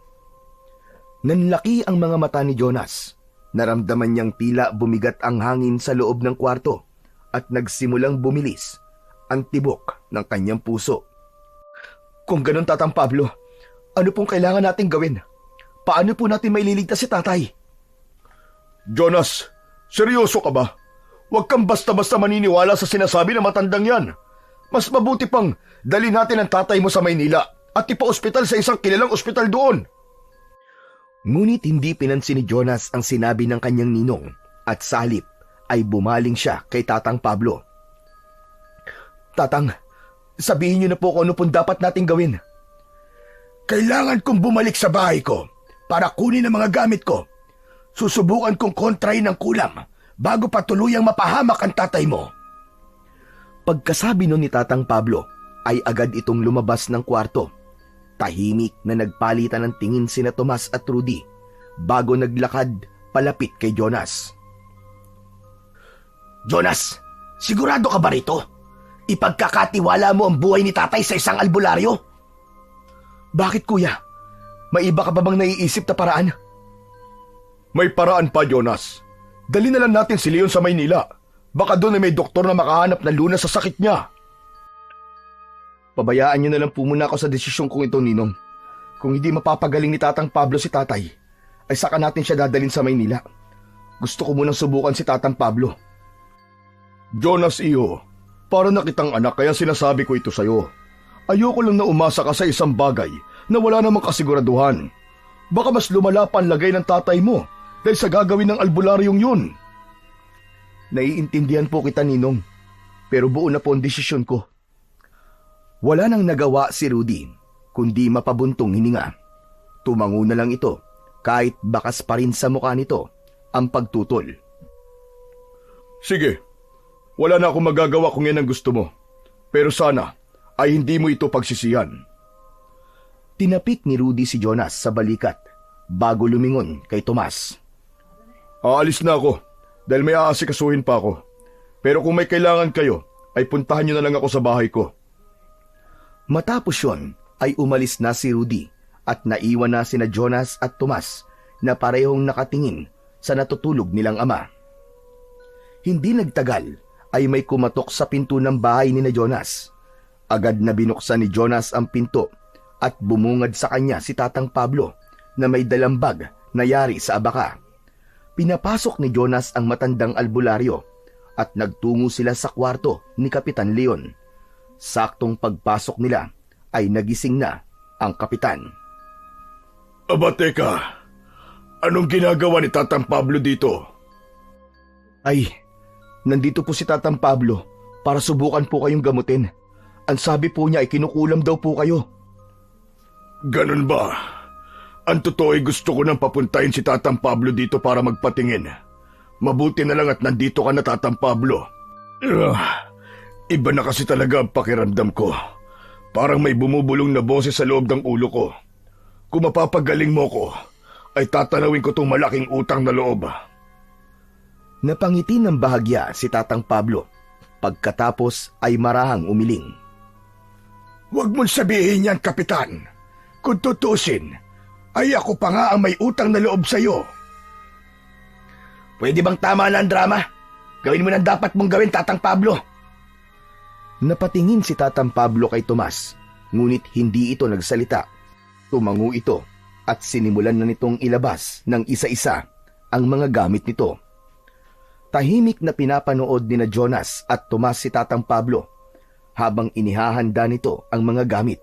Nanlaki ang mga mata ni Jonas. Naramdaman niyang tila bumigat ang hangin sa loob ng kwarto at nagsimulang bumilis ang tibok ng kanyang puso. Kung ganun, Tatang Pablo, ano pong kailangan nating gawin? Paano po natin maililigtas si tatay? Jonas, seryoso ka ba? Huwag kang basta-basta maniniwala sa sinasabi ng matandang yan. Mas mabuti pang dali natin ang tatay mo sa Maynila at ipa-ospital sa isang kilalang ospital doon. Ngunit hindi pinansin ni Jonas ang sinabi ng kanyang ninong at sa halip ay bumaling siya kay Tatang Pablo. Tatang, sabihin niyo na po kung ano pong dapat nating gawin. Kailangan kong bumalik sa bahay ko para kunin ang mga gamit ko. Susubukan kong kontrahin ng kulam bago pa tuluyang mapahamak ang tatay mo. Pagkasabi nun ni Tatang Pablo ay agad itong lumabas ng kwarto. Tahimik na nagpalitan ng tingin sina Tomas at Rudy bago naglakad palapit kay Jonas. Jonas, sigurado ka ba rito? Ipagkakatiwala mo ang buhay ni tatay sa isang albularyo? Bakit kuya? May iba ka ba bang naiisip na paraan? May paraan pa, Jonas. Dali na lang natin si Leon sa Maynila. Baka doon ay may doktor na makahanap ng lunas sa sakit niya. Pabayaan niyo na lang po muna ako sa desisyon kong ito, Ninong. Kung hindi mapapagaling ni Tatang Pablo si tatay, ay saka natin siya dadalhin sa Maynila. Gusto ko munang subukan si Tatang Pablo. Jonas, iyo, para na kitang anak kaya sinasabi ko ito sa'yo. Ayoko lang na umasa ka sa isang bagay na wala namang kasiguraduhan. Baka mas lumala pa ang lagay ng tatay mo dahil sa gagawin ng albularyong yun. Naiintindihan po kita, Ninong, pero buo na po ang desisyon ko. Wala nang nagawa si Rudy, kundi mapabuntong hininga. Tumango na lang ito, kahit bakas pa rin sa mukha nito ang pagtutol. Sige, wala na akong magagawa kung yan ang gusto mo. Pero sana ay hindi mo ito pagsisihan. Tinapik ni Rudy si Jonas sa balikat bago lumingon kay Tomas. Aalis na ako dahil may aasikasuhin pa ako. Pero kung may kailangan kayo, ay puntahan niyo na lang ako sa bahay ko. Matapos yon ay umalis na si Rudy at naiwan na sina Jonas at Tomas na parehong nakatingin sa natutulog nilang ama. Hindi nagtagal ay may kumatok sa pinto ng bahay ni Jonas. Agad na binuksan ni Jonas ang pinto at bumungad sa kanya si Tatang Pablo na may dalang bag na yari sa abaka. Pinapasok ni Jonas ang matandang albularyo at nagtungo sila sa kwarto ni Kapitan Leon. Saktong pagpasok nila ay nagising na ang kapitan. Aba teka, anong ginagawa ni Tatang Pablo dito? Ay, nandito po si Tatang Pablo para subukan po kayong gamutin. Ang sabi po niya ay kinukulam daw po kayo. Ganun ba? Ang totoo ay gusto ko nang papuntahin si Tatang Pablo dito para magpatingin. Mabuti na lang at nandito ka na, Tatang Pablo. Iba na kasi talaga ang pakiramdam ko. Parang may bumubulong na boses sa loob ng ulo ko. Kung mapapagaling mo ko, ay tatanawin ko tong malaking utang na loob. Napangiti ng bahagya si Tatang Pablo. Pagkatapos ay marahang umiling. Huwag mong sabihin yan, Kapitan. Kung tutusin, ay ako pa nga ang may utang na loob sa'yo. Pwede bang tama na ang drama? Gawin mo na dapat mong gawin, Tatang Pablo. Napatingin si Tatang Pablo kay Tomas, ngunit hindi ito nagsalita. Tumango ito at sinimulan na nitong ilabas ng isa-isa ang mga gamit nito. Tahimik na pinapanood ni na Jonas at Tomas si Tatang Pablo habang inihahanda nito ang mga gamit.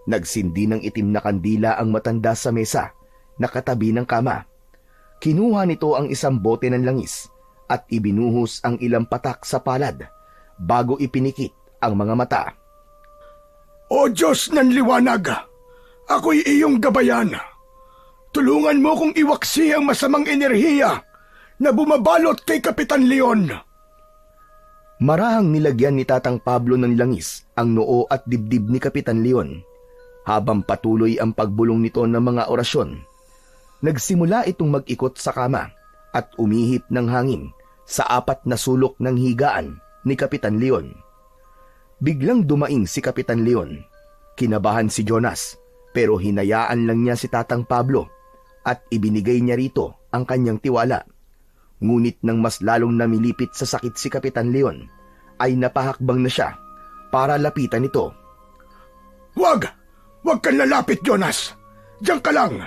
Nagsindi ng itim na kandila ang matanda sa mesa na katabi ng kama. Kinuha nito ang isang bote ng langis at ibinuhos ang ilang patak sa palad bago ipinikit ang mga mata. O Diyos ng liwanag, ako'y iyong gabayan. Tulungan mo kong iwaksi ang masamang enerhiya na bumabalot kay Kapitan Leon. Marahang nilagyan ni Tatang Pablo ng langis ang noo at dibdib ni Kapitan Leon. Habang patuloy ang pagbulong nito ng mga orasyon, nagsimula itong mag-ikot sa kama at umihip ng hangin sa 4 na sulok ng higaan ni Kapitan Leon. Biglang dumaing si Kapitan Leon. Kinabahan si Jonas pero hinayaan lang niya si Tatang Pablo at ibinigay niya rito ang kanyang tiwala. Ngunit nang mas lalong namilipit sa sakit si Kapitan Leon, ay napahakbang na siya para lapitan ito. Huwag kang lalapit, Jonas. Diyan ka lang.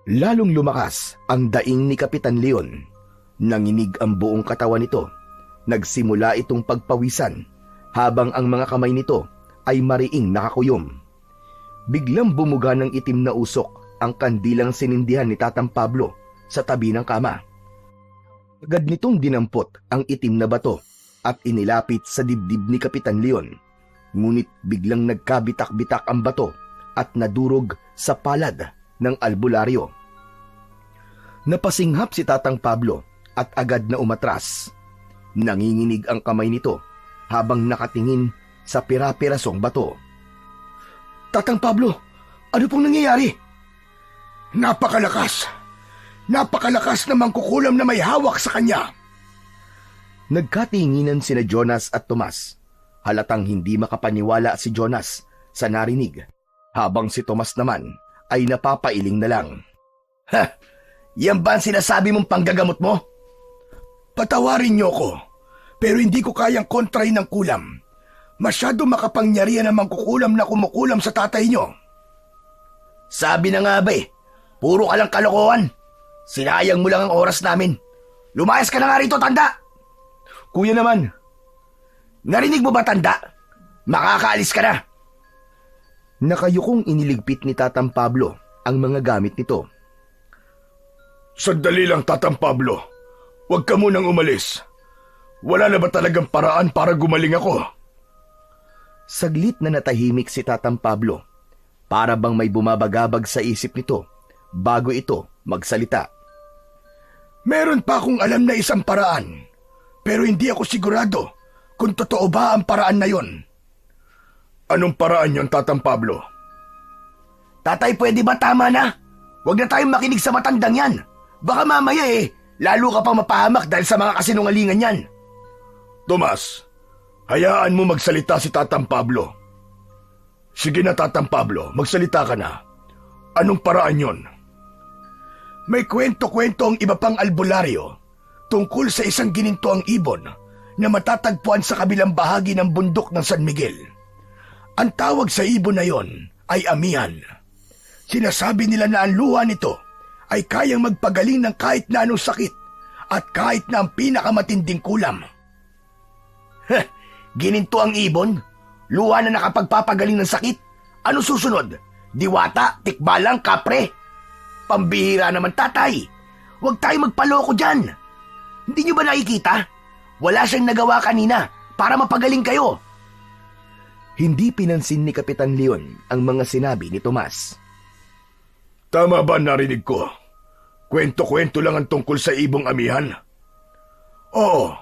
Lalong lumakas ang daing ni Kapitan Leon. Nanginig ang buong katawan nito. Nagsimula itong pagpawisan habang ang mga kamay nito ay mariing nakakuyom. Biglang bumuga ng itim na usok ang kandilang sinindihan ni Tatang Pablo sa tabi ng kama. Agad nitong dinampot ang itim na bato at inilapit sa dibdib ni Kapitan Leon. Ngunit biglang nagkabitak-bitak ang bato at nadurog sa palad ng albularyo. Napasinghap si Tatang Pablo at agad na umatras. Nanginginig ang kamay nito habang nakatingin sa pira-pirasong bato. Tatang Pablo, ano pong nangyayari? Napakalakas na mangkukulam na may hawak sa kanya. Nagkatinginan sina Jonas at Tomas. Halatang hindi makapaniwala si Jonas sa narinig, habang si Tomas naman ay napapailing na lang. Ha! Yan ba ang sinasabi mong panggagamot mo? Patawarin niyo ko, pero hindi ko kayang kontrahin ng kulam. Masyado makapangyarihan ang mangkukulam na kumukulam sa tatay niyo. Sabi na nga ba puro ka lang kalokohan. Sinayang mo lang ang oras namin. Lumayas ka na nga rito, tanda! Kuya naman. Narinig mo ba, tanda? Makakaalis ka na. Nakayukong iniligpit ni Tatang Pablo ang mga gamit nito. Sandali lang, Tatang Pablo. Huwag ka munang umalis. Wala na ba talagang paraan para gumaling ako? Saglit na natahimik si Tatang Pablo. Para bang may bumabagabag sa isip nito bago ito magsalita. Meron pa akong alam na isang paraan, pero hindi ako sigurado kung totoo ba ang paraan na yon. Anong paraan yon, Tatang Pablo? Tatay, pwede ba tama na? Huwag na tayong makinig sa matandang yan. Baka mamaya lalo ka pang mapahamak dahil sa mga kasinungalingan yan. Tomas, hayaan mo magsalita si Tatang Pablo. Sige na, Tatang Pablo, magsalita ka na. Anong paraan yon? May kwento-kwento ang iba pang albularyo tungkol sa isang ginintoang ibon na matatagpuan sa kabilang bahagi ng bundok ng San Miguel. Ang tawag sa ibon na yon ay amihan. Sinasabi nila na ang luha nito ay kayang magpagaling ng kahit na anong sakit at kahit na ang pinakamatinding kulam. Gininto ang ibon? Luha na nakapagpapagaling ng sakit? Ano susunod? Diwata, tikbalang, kapre? Pambihira naman, tatay. Huwag tayo magpaloko dyan. Hindi nyo ba nakikita? Wala siyang nagawa kanina para mapagaling kayo. Hindi pinansin ni Kapitan Leon ang mga sinabi ni Tomas. Tama ba narinig ko? Kwento-kwento lang ang tungkol sa ibong amihan? Oo,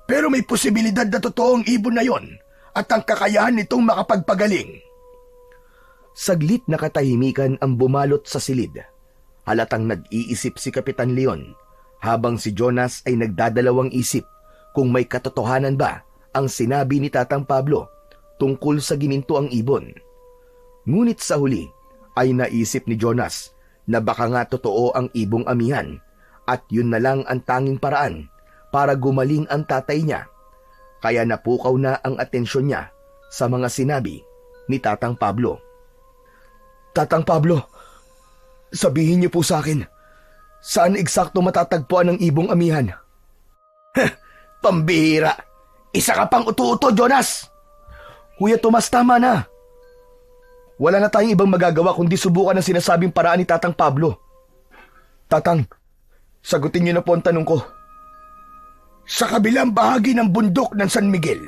pero may posibilidad na totoong ibon na yon at ang kakayahan nitong makapagpagaling. Saglit na katahimikan ang bumalot sa silid Halatang nag-iisip si Kapitan Leon habang si Jonas ay nagdadalawang isip kung may katotohanan ba ang sinabi ni Tatang Pablo tungkol sa gininto ang ibon. Ngunit sa huli ay naisip ni Jonas na baka nga totoo ang ibong amihan at yun na lang ang tanging paraan para gumaling ang tatay niya. Kaya napukaw na ang atensyon niya sa mga sinabi ni Tatang Pablo. Tatang Pablo, sabihin niyo po sa akin, saan eksakto matatagpuan ang ibong amihan? Pambihira! Isa ka pang uto-uto, Jonas! Kuya Tomas, tama na. Wala na tayong ibang magagawa kundi subukan ang sinasabing paraan ni Tatang Pablo. Tatang, sagutin niyo na po ang tanong ko. Sa kabilang bahagi ng bundok ng San Miguel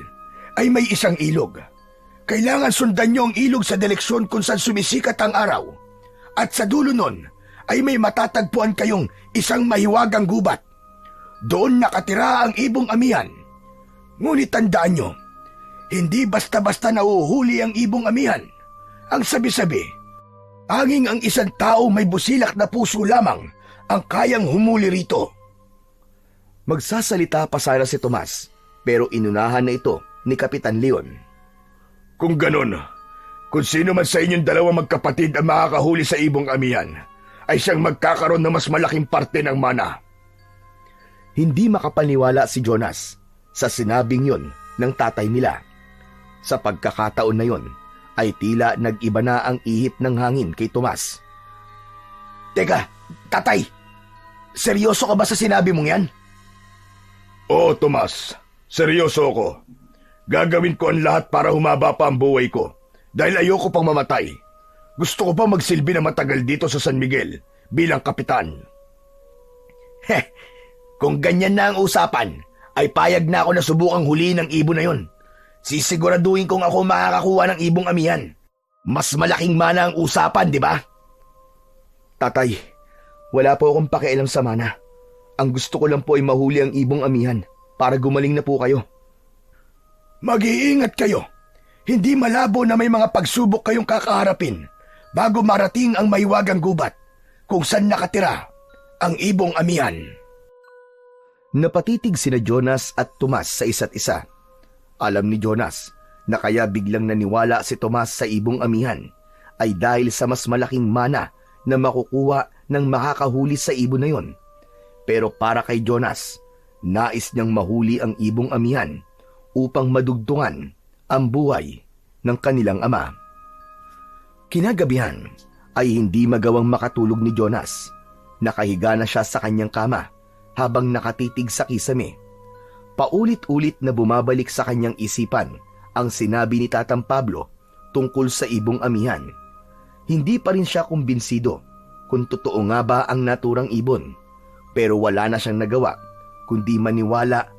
ay may isang ilog. Kailangan sundan niyo ang ilog sa direksyon kung saan sumisikat ang araw. At sa dulo nun ay may matatagpuan kayong isang mahiwagang gubat. Doon nakatira ang ibong amihan. Ngunit tandaan niyo, hindi basta-basta nauhuli ang ibong amihan. Ang sabi-sabi, anging ang isang tao may busilak na puso lamang ang kayang humuli rito. Magsasalita pa sana si Tomas, pero inunahan na ito ni Kapitan Leon. Kung ganon, kung sino man sa inyong dalawang magkapatid ang makakahuli sa ibong amihan, ay siyang magkakaroon ng mas malaking parte ng mana. Hindi makapaniwala si Jonas sa sinabing yon ng tatay nila. Sa pagkakataon na yon, ay tila nag-iba na ang ihip ng hangin kay Tomas. Teka, tatay, seryoso ka ba sa sinabi mong yan? Oo, Tomas, seryoso ako. Gagawin ko ang lahat para humaba pa ang buhay ko dahil ayoko pang mamatay. Gusto ko pa magsilbi na matagal dito sa San Miguel bilang kapitan. Kung ganyan na ang usapan, ay payag na ako na subukang huliin ang ibon na yon. Sisiguraduhin kong ako makakakuha ng ibong amihan. Mas malaking mana ang usapan, di ba? Tatay, wala po akong pakialam sa mana. Ang gusto ko lang po ay mahuli ang ibong amihan para gumaling na po kayo. Mag-iingat kayo. Hindi malabo na may mga pagsubok kayong kakaharapin bago marating ang mahiwagang gubat kung saan nakatira ang ibong amihan. Napatitig sina Jonas at Tomas sa isa't isa. Alam ni Jonas na kaya biglang naniwala si Tomas sa ibong amihan ay dahil sa mas malaking mana na makukuha ng makakahuli sa ibon na yon. Pero para kay Jonas, nais niyang mahuli ang ibong amihan upang madugtungan ang buhay ng kanilang ama. Kinagabihan ay hindi magawang makatulog ni Jonas. Nakahiga na siya sa kanyang kama habang nakatitig sa kisame. Paulit-ulit na bumabalik sa kanyang isipan ang sinabi ni Tatang Pablo tungkol sa ibong amihan. Hindi pa rin siya kumbinsido kung totoo nga ba ang naturang ibon, pero wala na siyang nagawa kundi maniwala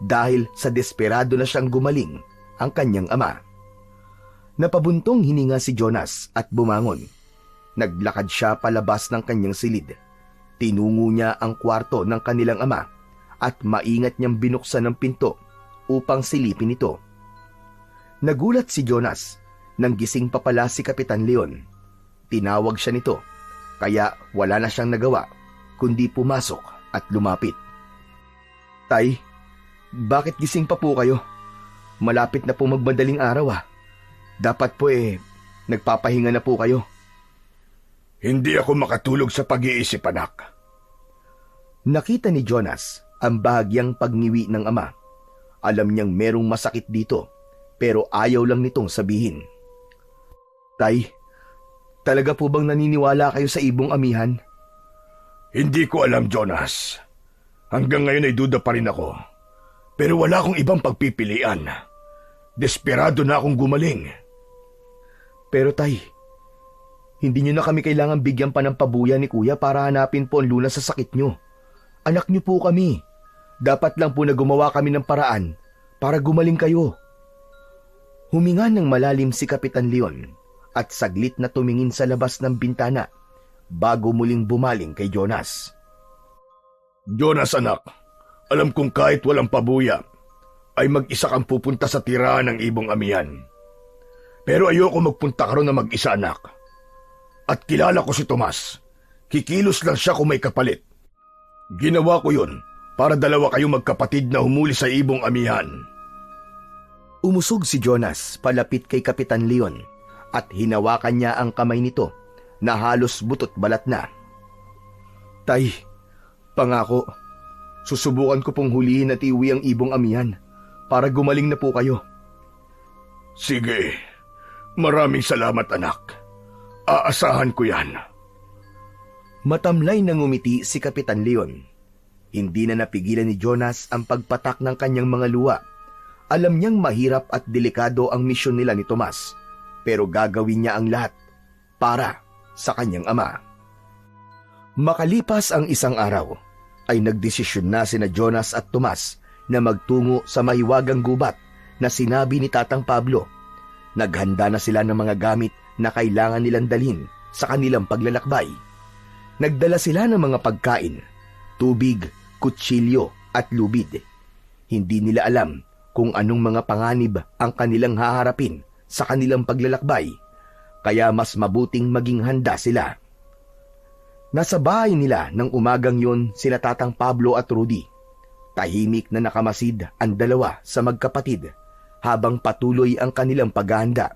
dahil sa desperado na siyang gumaling ang kanyang ama. Napabuntong hininga si Jonas at bumangon. Naglakad siya palabas ng kanyang silid. Tinungo niya ang kwarto ng kanilang ama at maingat niyang binuksan ang pinto upang silipin ito. Nagulat si Jonas nang gising pa pala si Kapitan Leon. Tinawag siya nito, kaya wala na siyang nagawa kundi pumasok at lumapit. Tay, bakit gising pa po kayo? Malapit na po magmadaling araw . Dapat po nagpapahinga na po kayo. Hindi ako makatulog sa pag-iisip, anak. Nakita ni Jonas ang bahagyang pagniwi ng ama. Alam niyang merong masakit dito, pero ayaw lang nitong sabihin. Tay, talaga po bang naniniwala kayo sa ibong amihan? Hindi ko alam, Jonas. Hanggang ngayon ay duda pa rin ako. Pero wala akong ibang pagpipilian. Desperado na akong gumaling. Pero tay, hindi nyo na kami kailangan bigyan pa ng pabuya ni Kuya para hanapin po ang lunas sa sakit nyo. Anak nyo po kami. Dapat lang po na gumawa kami ng paraan para gumaling kayo. Huminga ng malalim si Kapitan Leon at saglit na tumingin sa labas ng bintana bago muling bumaling kay Jonas. Jonas, anak, alam kong kahit walang pabuya, ay mag-isa kang pupunta sa tirahan ng ibong amihan. Pero ayoko magpunta ka ron na mag-isa, anak. At kilala ko si Tomas. Kikilos lang siya kung may kapalit. Ginawa ko yun para dalawa kayong magkapatid na humuli sa ibong amihan. Umusog si Jonas palapit kay Kapitan Leon at hinawakan niya ang kamay nito na halos butot balat na. Tay, pangako, susubukan ko pong hulihin at iuwi ang ibong amihan para gumaling na po kayo. Sige, maraming salamat anak. Aasahan ko yan. Matamlay na ngumiti si Kapitan Leon. Hindi na napigilan ni Jonas ang pagpatak ng kanyang mga luha. Alam niyang mahirap at delikado ang misyon nila ni Tomas, pero gagawin niya ang lahat para sa kanyang ama. Makalipas ang isang araw, ay nagdesisyon na sina Jonas at Tomas na magtungo sa mahiwagang gubat na sinabi ni Tatang Pablo. Naghanda na sila ng mga gamit na kailangan nilang dalhin sa kanilang paglalakbay. Nagdala sila ng mga pagkain, tubig, kutsilyo at lubid. Hindi nila alam kung anong mga panganib ang kanilang haharapin sa kanilang paglalakbay, kaya mas mabuting maging handa sila. Nasa bahay nila ng umagang yun sila Tatang Pablo at Rudy. Tahimik na nakamasid ang dalawa sa magkapatid habang patuloy ang kanilang paghahanda.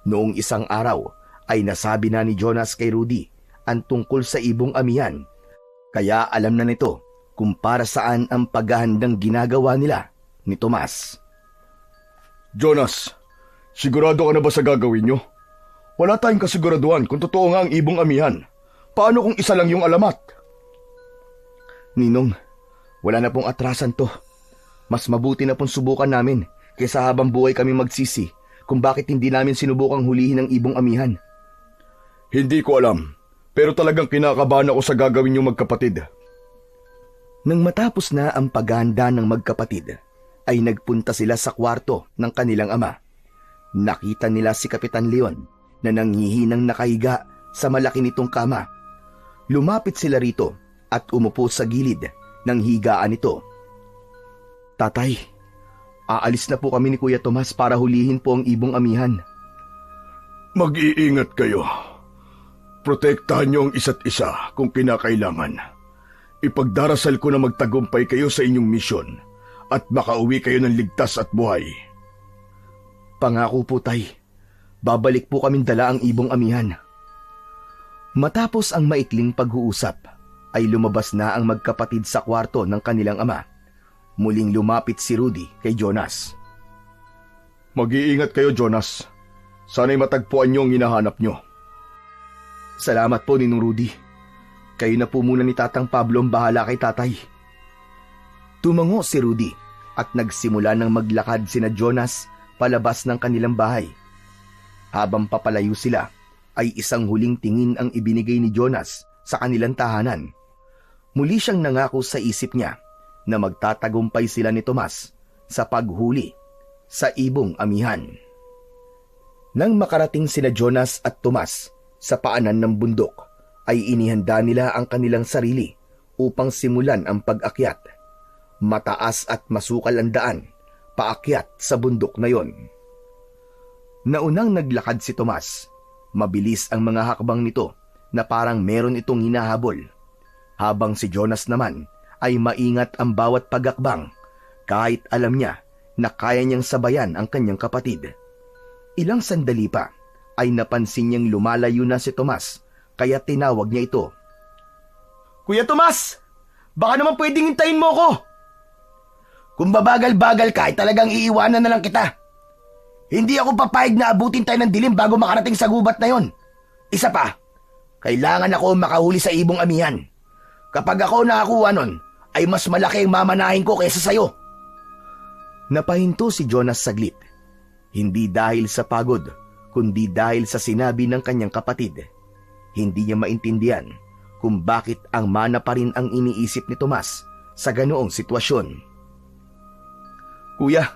Noong isang araw ay nasabi na ni Jonas kay Rudy ang tungkol sa ibong amihan, kaya alam na nito kung para saan ang paghahandang ginagawa nila ni Tomas. Jonas, sigurado ka na ba sa gagawin nyo? Wala tayong kasiguraduhan kung totoo nga ang ibong amihan. Paano kung isa lang yung alamat? Ninong, wala na pong atrasan to. Mas mabuti na pong subukan namin kaysa habang buhay kami magsisi kung bakit hindi namin sinubukang hulihin ang ibong amihan. Hindi ko alam, pero talagang kinakabahan ako sa gagawin yung magkapatid. Nang matapos na ang paghahanda ng magkapatid, ay nagpunta sila sa kwarto ng kanilang ama. Nakita nila si Kapitan Leon na nanghihinang nakahiga sa malaki nitong kama. Lumapit sila rito at umupo sa gilid ng higaan nito. Tatay, aalis na po kami ni Kuya Tomas para hulihin po ang ibong amihan. Mag-iingat kayo. Protektahan niyo ang isa't isa kung kinakailangan. Ipagdarasal ko na magtagumpay kayo sa inyong misyon at makauwi kayo ng ligtas at buhay. Pangako po, tay. Babalik po kaming dala ang ibong amihan. Matapos ang maikling pag-uusap, ay lumabas na ang magkapatid sa kwarto ng kanilang ama. Muling lumapit si Rudy kay Jonas. Mag-iingat kayo, Jonas. Sana'y matagpuan niyo ang hinahanap niyo. Salamat po, Ninong Rudy. Kayo na po muna ni Tatang Pablo ang bahala kay tatay. Tumango si Rudy at nagsimula ng maglakad sina Jonas palabas ng kanilang bahay. Habang papalayo sila, ay isang huling tingin ang ibinigay ni Jonas sa kanilang tahanan. Muli siyang nangako sa isip niya na magtatagumpay sila ni Tomas sa paghuli sa ibong amihan. Nang makarating sina Jonas at Tomas sa paanan ng bundok, ay inihanda nila ang kanilang sarili upang simulan ang pag-akyat. Mataas at masukal ang daan paakyat sa bundok na yon. Naunang naglakad si Tomas. Mabilis ang mga hakbang nito na parang meron itong hinahabol. Habang si Jonas naman ay maingat ang bawat pagakbang kahit alam niya na kaya niyang sabayan ang kanyang kapatid. Ilang sandali pa ay napansin niyang lumalayo na si Tomas kaya tinawag niya ito. Kuya Tomas! Baka naman pwedeng hintayin mo ko! Kung babagal-bagal ka, ay talagang iiwanan na lang kita. Hindi ako papayag na abutin tayo ng dilim bago makarating sa gubat na yon. Isa pa, kailangan ako makahuli sa ibong amihan. Kapag ako nakakuha nun, ay mas malaki ang mamanahin ko kaysa sayo. Napahinto si Jonas saglit. Hindi dahil sa pagod, kundi dahil sa sinabi ng kanyang kapatid. Hindi niya maintindihan kung bakit ang mana pa rin ang iniisip ni Tomas sa ganoong sitwasyon. Kuya,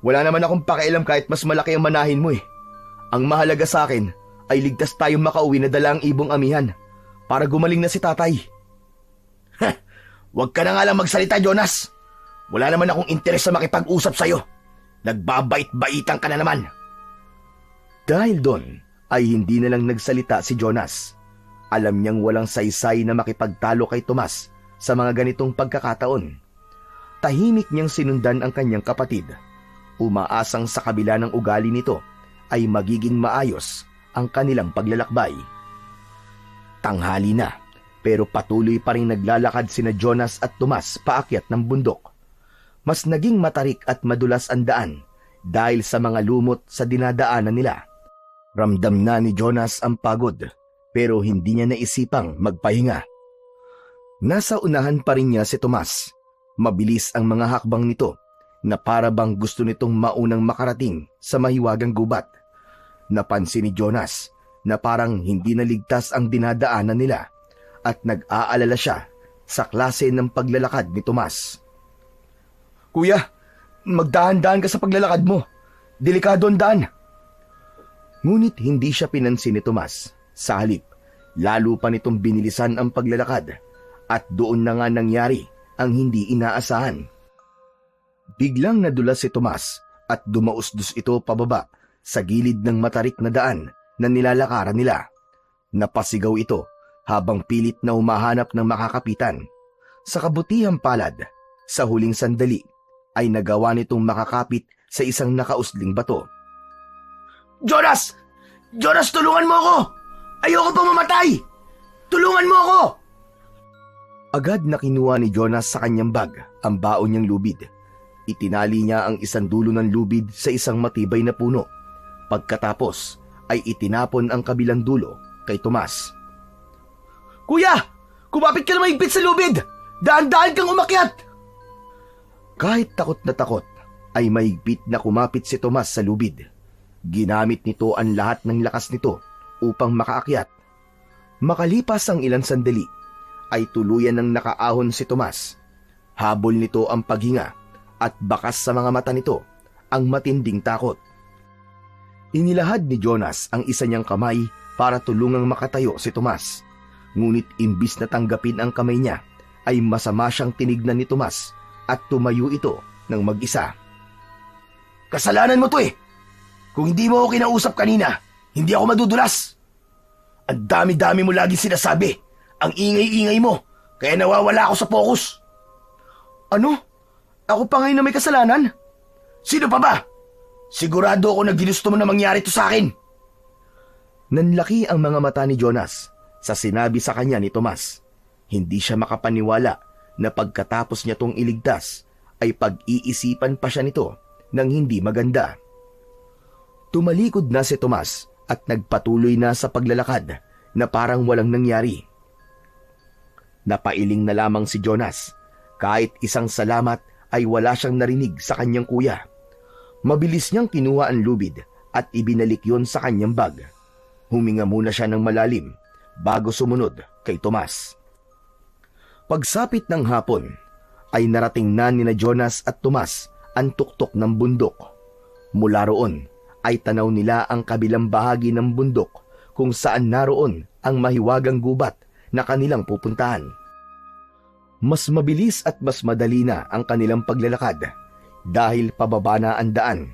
wala naman akong pakialam kahit mas malaki ang manahin mo eh. Ang mahalaga sa akin ay ligtas tayong makauwi na dala ang ibong amihan para gumaling na si tatay. Huwag ka na nga lang magsalita, Jonas. Wala naman akong interes sa makipag-usap sa'yo. Nagbabait-baitan ka na naman. Dahil doon ay hindi na lang nagsalita si Jonas. Alam niyang walang saysay na makipagtalo kay Tomas sa mga ganitong pagkakataon. Tahimik niyang sinundan ang kanyang kapatid. Umaasang sa kabila ng ugali nito ay magiging maayos ang kanilang paglalakbay. Tanghali na, pero patuloy pa rin naglalakad sina Jonas at Tomas paakyat ng bundok. Mas naging matarik at madulas ang daan dahil sa mga lumot sa dinadaanan nila. Ramdam na ni Jonas ang pagod, pero hindi niya naisipang magpahinga. Nasa unahan pa rin niya si Tomas. Mabilis ang mga hakbang nito na para bang gusto nitong maunang makarating sa mahiwagang gubat. Napansin ni Jonas na parang hindi naligtas ang dinadaanan nila at nag-aalala siya sa klase ng paglalakad ni Tomas. "Kuya, magdahan-dahan ka sa paglalakad mo. Delikado ang daan." Ngunit hindi siya pinansin ni Tomas. Sa halip, lalo pa nitong binilisan ang paglalakad at doon na nga nangyari ang hindi inaasahan. Biglang nadulas si Tomas at dumausdos ito pababa sa gilid ng matarik na daan na nilalakaran nila. Napasigaw ito habang pilit na humahanap ng makakapitan. Sa kabutihang palad, sa huling sandali, ay nagawa nitong makakapit sa isang nakausling bato. Jonas! Jonas, tulungan mo ako! Ayoko pa mamatay! Tulungan mo ako! Agad na kinuha ni Jonas sa kanyang bag ang baon niyang lubid. Itinali niya ang isang dulo ng lubid sa isang matibay na puno. Pagkatapos ay itinapon ang kabilang dulo kay Tomas. Kuya! Kumapit ka na mahigpit sa lubid! Daan-daan kang umakyat! Kahit takot na takot, ay mahigpit na kumapit si Tomas sa lubid. Ginamit nito ang lahat ng lakas nito upang makaakyat. Makalipas ang ilang sandali, ay tuluyan ng nakaahon si Tomas. Habol nito ang paghinga at bakas sa mga mata nito ang matinding takot. Inilahad ni Jonas ang isa niyang kamay para tulungang makatayo si Tomas. Ngunit imbis na tanggapin ang kamay niya, ay masama siyang tinignan ni Tomas at tumayo ito ng mag-isa. Kasalanan mo to eh! Kung hindi mo ako kinausap kanina, hindi ako madudulas. Ang dami-dami mo lagi sinasabi. Ang ingay-ingay mo, kaya nawawala ako sa focus. Ano? Ako pa ngayon na may kasalanan? Sino pa ba? Sigurado ako na ginusto mo na mangyari to sa akin. Nanlaki ang mga mata ni Jonas sa sinabi sa kanya ni Tomas. Hindi siya makapaniwala na pagkatapos niya tong iligtas, ay pag-iisipan pa siya nito ng hindi maganda. Tumalikod na si Tomas at nagpatuloy na sa paglalakad na parang walang nangyari. Napailing na lamang si Jonas. Kahit isang salamat ay wala siyang narinig sa kanyang kuya. Mabilis niyang kinuha ang lubid at ibinalik yon sa kanyang bag. Huminga muna siya ng malalim bago sumunod kay Tomas. Pagsapit ng hapon, ay narating na nina Jonas at Tomas ang tuktok ng bundok. Mula roon, ay tanaw nila ang kabilang bahagi ng bundok kung saan naroon ang mahiwagang gubat na kanilang pupuntahan. Mas mabilis at mas madali na ang kanilang paglalakad dahil pababa na ang daan.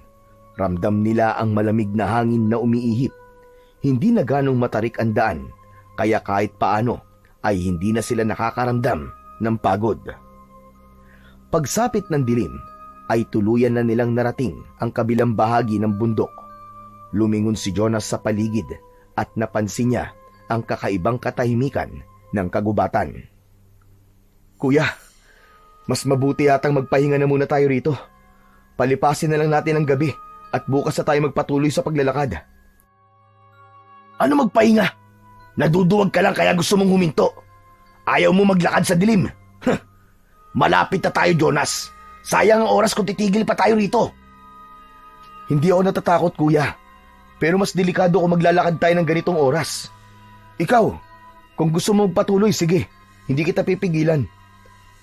Ramdam nila ang malamig na hangin na umiihip. Hindi na ganong matarik ang daan, kaya kahit paano ay hindi na sila nakakaramdam ng pagod. Pagsapit ng dilim, ay tuluyan na nilang narating ang kabilang bahagi ng bundok. Lumingon si Jonas sa paligid at napansin niya ang kakaibang katahimikan ng kagubatan. "Kuya, mas mabuti yatang magpahinga na muna tayo rito. Palipasin na lang natin ang gabi at bukas na tayo magpatuloy sa paglalakad." Ano magpahinga? Naduduwag ka lang kaya gusto mong huminto. Ayaw mo maglakad sa dilim. Malapit na tayo, Jonas. Sayang ang oras kung titigil pa tayo rito. Hindi ako natatakot, kuya. Pero mas delikado kung maglalakad tayo ng ganitong oras. Ikaw, kung gusto mo magpatuloy, sige. Hindi kita pipigilan.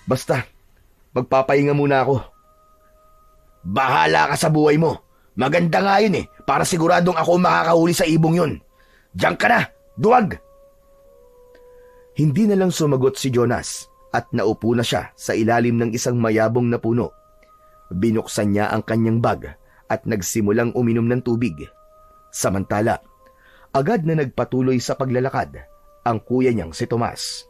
Basta, magpapahinga muna ako. Bahala ka sa buhay mo. Maganda nga yun eh, para siguradong ako makakahuli sa ibong yun. Diyan ka na, duwag! Hindi na lang sumagot si Jonas at naupo na siya sa ilalim ng isang mayabong na puno. Binuksan niya ang kanyang bag at nagsimulang uminom ng tubig. Samantala, agad na nagpatuloy sa paglalakad ang kuya niyang si Tomas.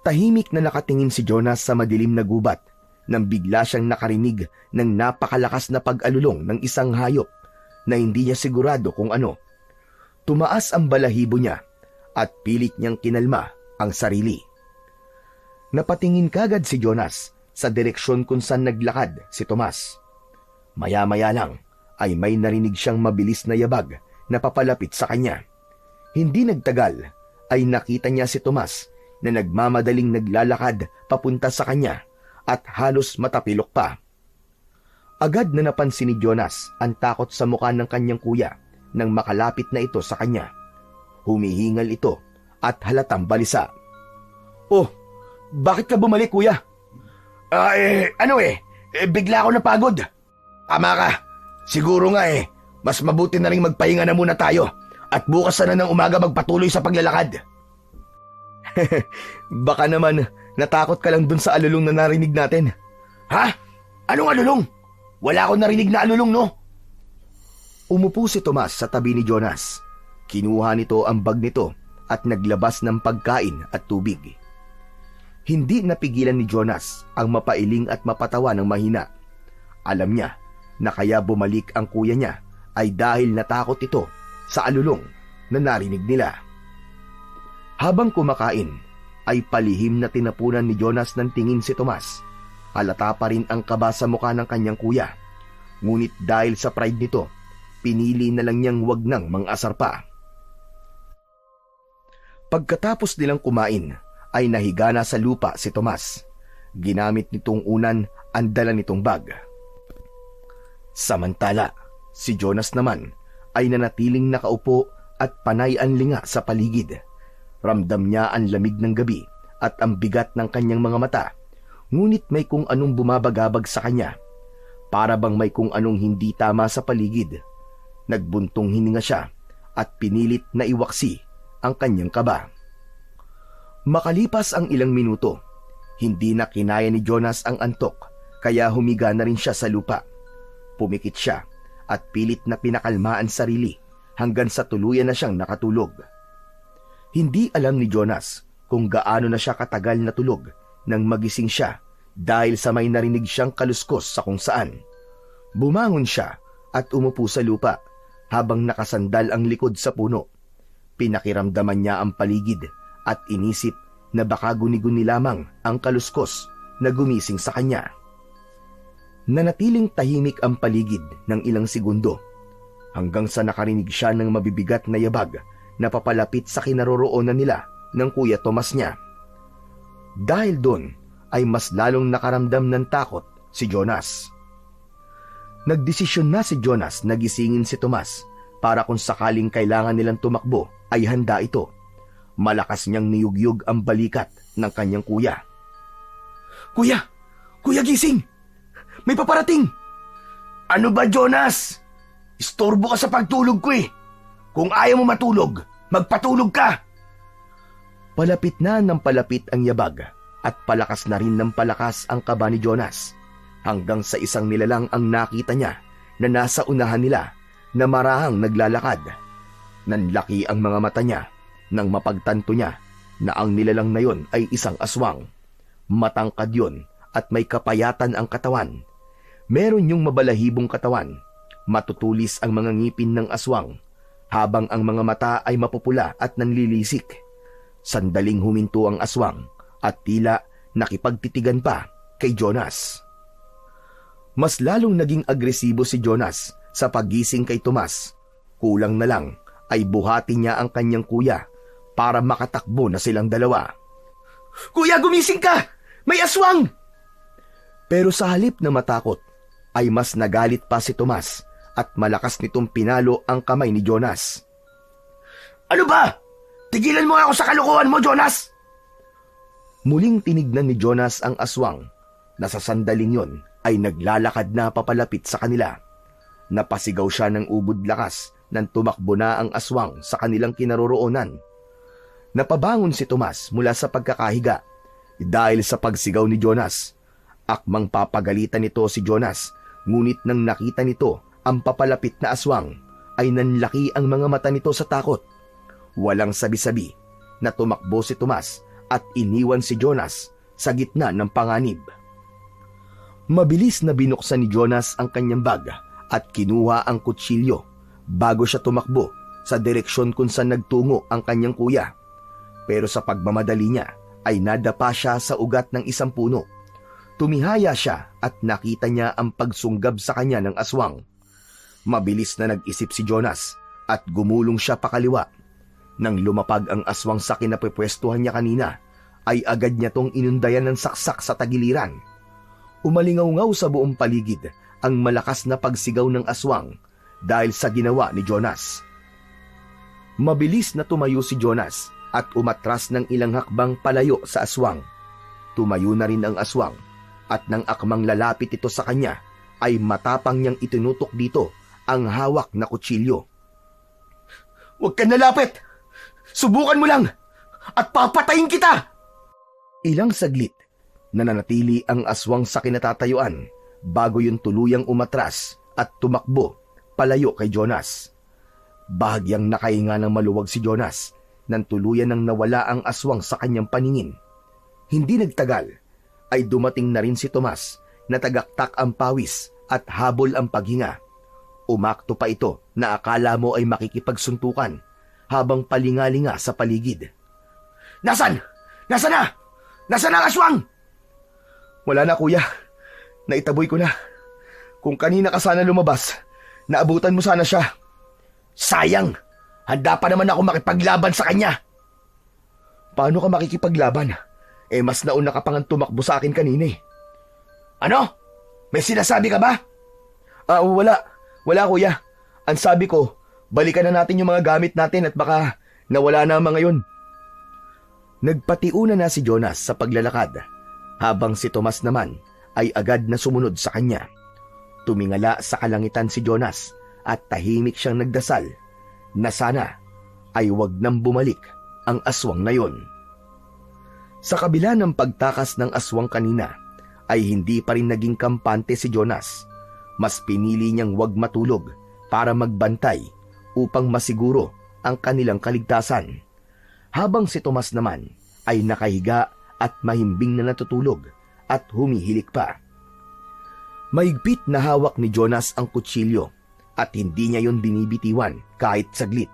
Tahimik na nakatingin si Jonas sa madilim na gubat nang bigla siyang nakarinig ng napakalakas na pag-alulong ng isang hayop na hindi niya sigurado kung ano. Tumaas ang balahibo niya at pilit niyang kinalma ang sarili. Napatingin kagad si Jonas sa direksyon kung saan naglakad si Tomas. Maya-maya lang ay may narinig siyang mabilis na yabag na papalapit sa kanya. Hindi nagtagal ay nakita niya si Tomas na nagmamadaling naglalakad papunta sa kanya at halos matapilok pa. Agad na napansin ni Jonas ang takot sa mukha ng kanyang kuya nang makalapit na ito sa kanya. Humihingal ito at halatang balisa. "Oh, bakit ka bumalik, kuya?" Bigla ako napagod. Tama ka. Siguro nga mas mabuti na rin magpahinga na muna tayo at bukas na ng umaga magpatuloy sa paglalakad. Baka naman natakot ka lang dun sa alulong na narinig natin. Ha? Anong alulong? Wala akong narinig na alulong, no? Umupo si Tomas sa tabi ni Jonas. Kinuha nito ang bag nito at naglabas ng pagkain at tubig. Hindi napigilan ni Jonas ang mapailing at mapatawa ng mahina. Alam niya na kaya bumalik ang kuya niya ay dahil natakot ito sa alulong na narinig nila. Habang kumakain, ay palihim na tinapunan ni Jonas ng tingin si Tomas. Halata pa rin ang kaba sa mukha ng kanyang kuya. Ngunit dahil sa pride nito, pinili na lang niyang wag nang mang-asar pa. Pagkatapos nilang kumain, ay nahiga na sa lupa si Tomas. Ginamit nitong unan ang dala nitong bag. Samantala, si Jonas naman ay nanatiling nakaupo at panay ang linga sa paligid. Ramdam niya ang lamig ng gabi at ang bigat ng kanyang mga mata, ngunit may kung anong bumabagabag sa kanya. Para bang may kung anong hindi tama sa paligid. Nagbuntong hininga siya at pinilit na iwaksi ang kanyang kaba. Makalipas ang ilang minuto, hindi na kinaya ni Jonas ang antok, kaya humiga na rin siya sa lupa. Pumikit siya at pilit na pinakalmaan sarili hanggang sa tuluyan na siyang nakatulog. Hindi alam ni Jonas kung gaano na siya katagal natulog nang magising siya dahil sa may narinig siyang kaluskos sa kung saan. Bumangon siya at umupo sa lupa habang nakasandal ang likod sa puno. Pinakiramdaman niya ang paligid at inisip na baka guni-guni lamang ang kaluskos na gumising sa kanya. Nanatiling tahimik ang paligid ng ilang segundo hanggang sa nakarinig siya ng mabibigat na yabag na papalapit sa kinaroroonan nila ng kuya Tomas niya. Dahil doon ay mas lalong nakaramdam ng takot si Jonas. Nagdesisyon na si Jonas na gisingin si Tomas para kung sakaling kailangan nilang tumakbo ay handa ito. Malakas niyang niyugyug ang balikat ng kanyang kuya. Kuya! Kuya, gising! May paparating! Ano ba, Jonas? Istorbo ka sa pagtulog ko eh. Kung ayaw mo matulog, magpatulog ka! Palapit na ng palapit ang yabag at palakas na rin ng palakas ang kaba ni Jonas hanggang sa isang nilalang ang nakita niya na nasa unahan nila na marahang naglalakad. Nanlaki ang mga mata niya nang mapagtanto niya na ang nilalang na yon ay isang aswang. Matangkad yon at may kapayatan ang katawan. Meron yung mabalahibong katawan. Matutulis ang mga ngipin ng aswang habang ang mga mata ay mapupula at nanlilisik. Sandaling huminto ang aswang at tila nakipagtitigan pa kay Jonas. Mas lalong naging agresibo si Jonas sa paggising kay Tomas. Kulang na lang ay buhati niya ang kanyang kuya para makatakbo na silang dalawa. Kuya, gumising ka! May aswang! Pero sa halip na matakot, ay mas nagalit pa si Tomas at malakas nitong pinalo ang kamay ni Jonas. Ano ba? Tigilan mo ako sa kalokohan mo, Jonas! Muling tinignan ni Jonas ang aswang na sa sandaling yon ay naglalakad na papalapit sa kanila. Napasigaw siya ng ubod lakas nang tumakbo na ang aswang sa kanilang kinaroroonan. Napabangon si Tomas mula sa pagkakahiga dahil sa pagsigaw ni Jonas. Akmang papagalitan nito si Jonas, ngunit nang nakita nito ang papalapit na aswang, ay nanlaki ang mga mata nito sa takot. Walang sabi-sabi na tumakbo si Tomas at iniwan si Jonas sa gitna ng panganib. Mabilis na binuksan ni Jonas ang kanyang bag at kinuha ang kutsilyo bago siya tumakbo sa direksyon kung saan nagtungo ang kanyang kuya. Pero sa pagmamadali niya ay nadapa siya sa ugat ng isang puno. Tumihaya siya at nakita niya ang pagsunggab sa kanya ng aswang. Mabilis na nag-isip si Jonas at gumulong siya pakaliwa. Nang lumapag ang aswang sa kinapwestuhan niya kanina, ay agad niya tong inundayan ng saksak sa tagiliran. Umalingaw-ngaw sa buong paligid ang malakas na pagsigaw ng aswang dahil sa ginawa ni Jonas. Mabilis na tumayo si Jonas at umatras ng ilang hakbang palayo sa aswang. Tumayo na rin ang aswang at nang akmang lalapit ito sa kanya ay matapang niyang itinutok dito ang hawak na kutsilyo. Huwag ka nalapit! Subukan mo lang! At papatayin kita! Ilang saglit, nananatili ang aswang sa kinatatayuan bago yung tuluyang umatras at tumakbo palayo kay Jonas. Bahagyang nakahinga ng maluwag si Jonas nang tuluyan nang nawala ang aswang sa kanyang paningin. Hindi nagtagal ay dumating na rin si Tomas na tagaktak ang pawis at habol ang paghinga. Umakto pa ito na akala mo ay makikipagsuntukan habang palingalinga sa paligid. Nasaan? Nasaan na? Nasaan ang aswang? Wala na kuya, naitaboy ko na. Kung kanina ka sana lumabas, naabutan mo sana siya. Sayang! Handa pa naman ako makipaglaban sa kanya. Paano ka makikipaglaban? Mas nauna ka pang tumakbo sa akin kanina eh. Ano? May sinasabi ka ba? Wala. Wala kuya. Ang sabi ko, balikan na natin yung mga gamit natin at baka nawala na ang mga yun. Nagpatiuna na si Jonas sa paglalakad, habang si Tomas naman ay agad na sumunod sa kanya. Tumingala sa kalangitan si Jonas at tahimik siyang nagdasal na sana ay wag nang bumalik ang aswang na yon. Sa kabila ng pagtakas ng aswang kanina, ay hindi pa rin naging kampante si Jonas. Mas pinili niyang wag matulog para magbantay upang masiguro ang kanilang kaligtasan. Habang si Tomas naman ay nakahiga at mahimbing na natutulog at humihilik pa. Mahigpit na hawak ni Jonas ang kutsilyo at hindi niya yon binibitiwan kahit saglit.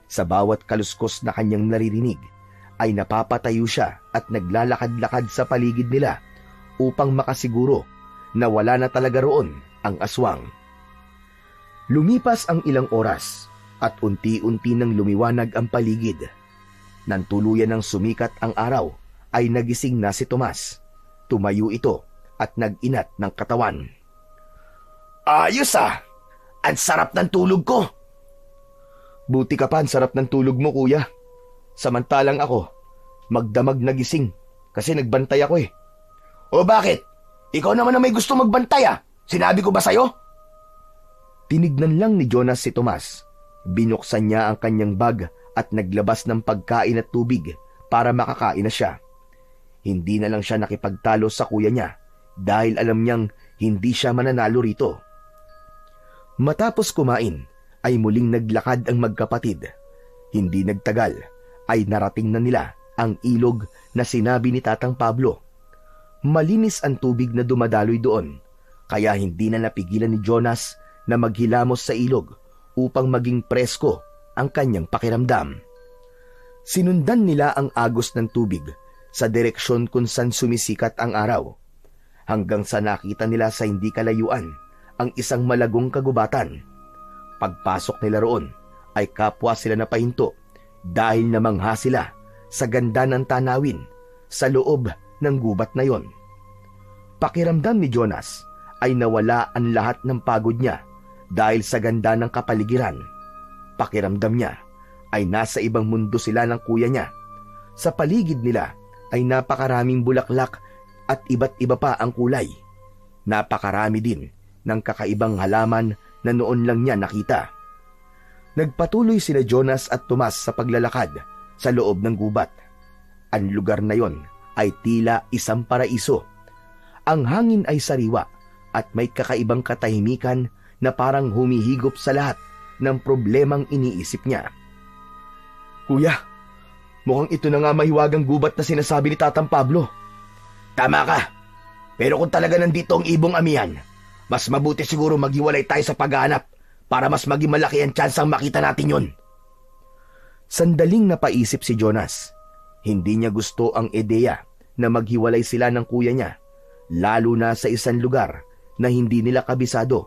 Sa bawat kaluskos na kanyang naririnig, ay napapatayo siya at naglalakad-lakad sa paligid nila upang makasiguro na wala na talaga roon ang aswang. Lumipas ang ilang oras at unti-unti nang lumiwanag ang paligid. Nang tuluyan ng sumikat ang araw, ay nagising na si Tomas. Tumayo ito at nag-inat ng katawan. Ayos ah! Ang sarap ng tulog ko! Buti ka pa, ang sarap ng tulog mo kuya. Samantalang ako, magdamag nagising kasi nagbantay ako eh. O bakit? Ikaw naman na may gusto magbantay ah! Sinabi ko ba sa'yo? Tinignan lang ni Jonas si Tomas. Binuksan niya ang kanyang bag at naglabas ng pagkain at tubig para makakain na siya. Hindi na lang siya nakipagtalo sa kuya niya dahil alam niyang hindi siya mananalo rito. Matapos kumain, ay muling naglakad ang magkapatid. Hindi nagtagal, ay narating na nila ang ilog na sinabi ni Tatang Pablo. Malinis ang tubig na dumadaloy doon, kaya hindi na napigilan ni Jonas na maghilamos sa ilog upang maging presko ang kanyang pakiramdam. Sinundan nila ang agos ng tubig sa direksyon kung saan sumisikat ang araw, hanggang sa nakita nila sa hindi kalayuan ang isang malagong kagubatan. Pagpasok nila roon ay kapwa sila napahinto dahil namangha sila sa ganda ng tanawin sa loob ng gubat na yon. Pakiramdam ni Jonas ay nawala ang lahat ng pagod niya dahil sa ganda ng kapaligiran. Pakiramdam niya ay nasa ibang mundo sila ng kuya niya. Sa paligid nila ay napakaraming bulaklak at iba't iba pa ang kulay. Napakarami din ng kakaibang halaman na noon lang niya nakita. Nagpatuloy sina Jonas at Tomas sa paglalakad sa loob ng gubat. Ang lugar na yon ay tila isang paraiso. Ang hangin ay sariwa at may kakaibang katahimikan na parang humihigop sa lahat ng problemang iniisip niya. Kuya, mukhang ito na nga mahiwagang gubat na sinasabi ni Tatang Pablo. Tama ka. Pero kung talaga nandito ang ibong amihan, mas mabuti siguro maghiwalay tayo sa paghahanap para mas maging malaki ang tsansang makita natin yon. Sandaling napaisip si Jonas. Hindi niya gusto ang ideya na maghiwalay sila ng kuya niya, lalo na sa isang lugar na hindi nila kabisado.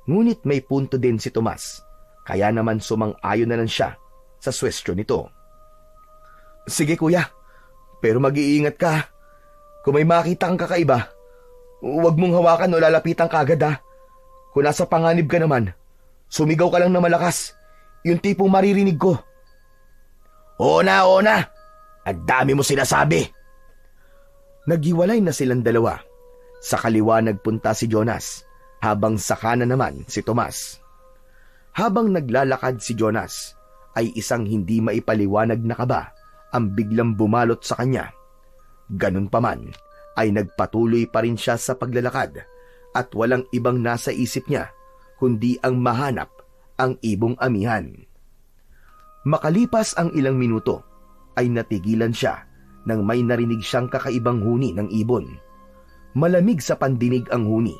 Ngunit may punto din si Tomas, kaya naman sumang-ayon na lang siya sa suwestyon nito. Sige kuya, pero mag-iingat ka. Kung may makita kang kakaiba, huwag mong hawakan o lalapitan ka agad ha. Kung nasa panganib ka naman, sumigaw ka lang na malakas. Yung tipong maririnig ko. Oo na, oo na. Ang dami mo sinasabi. Naghiwalay na silang dalawa. Sa kaliwa nagpunta si Jonas, habang sa kanan naman si Tomas. Habang naglalakad si Jonas, ay isang hindi maipaliwanag na kaba ang biglang bumalot sa kanya. Ganun pa man, ay nagpatuloy pa rin siya sa paglalakad at walang ibang nasa isip niya kundi ang mahanap ang ibong amihan. Makalipas ang ilang minuto, ay natigilan siya nang may narinig siyang kakaibang huni ng ibon. Malamig sa pandinig ang huni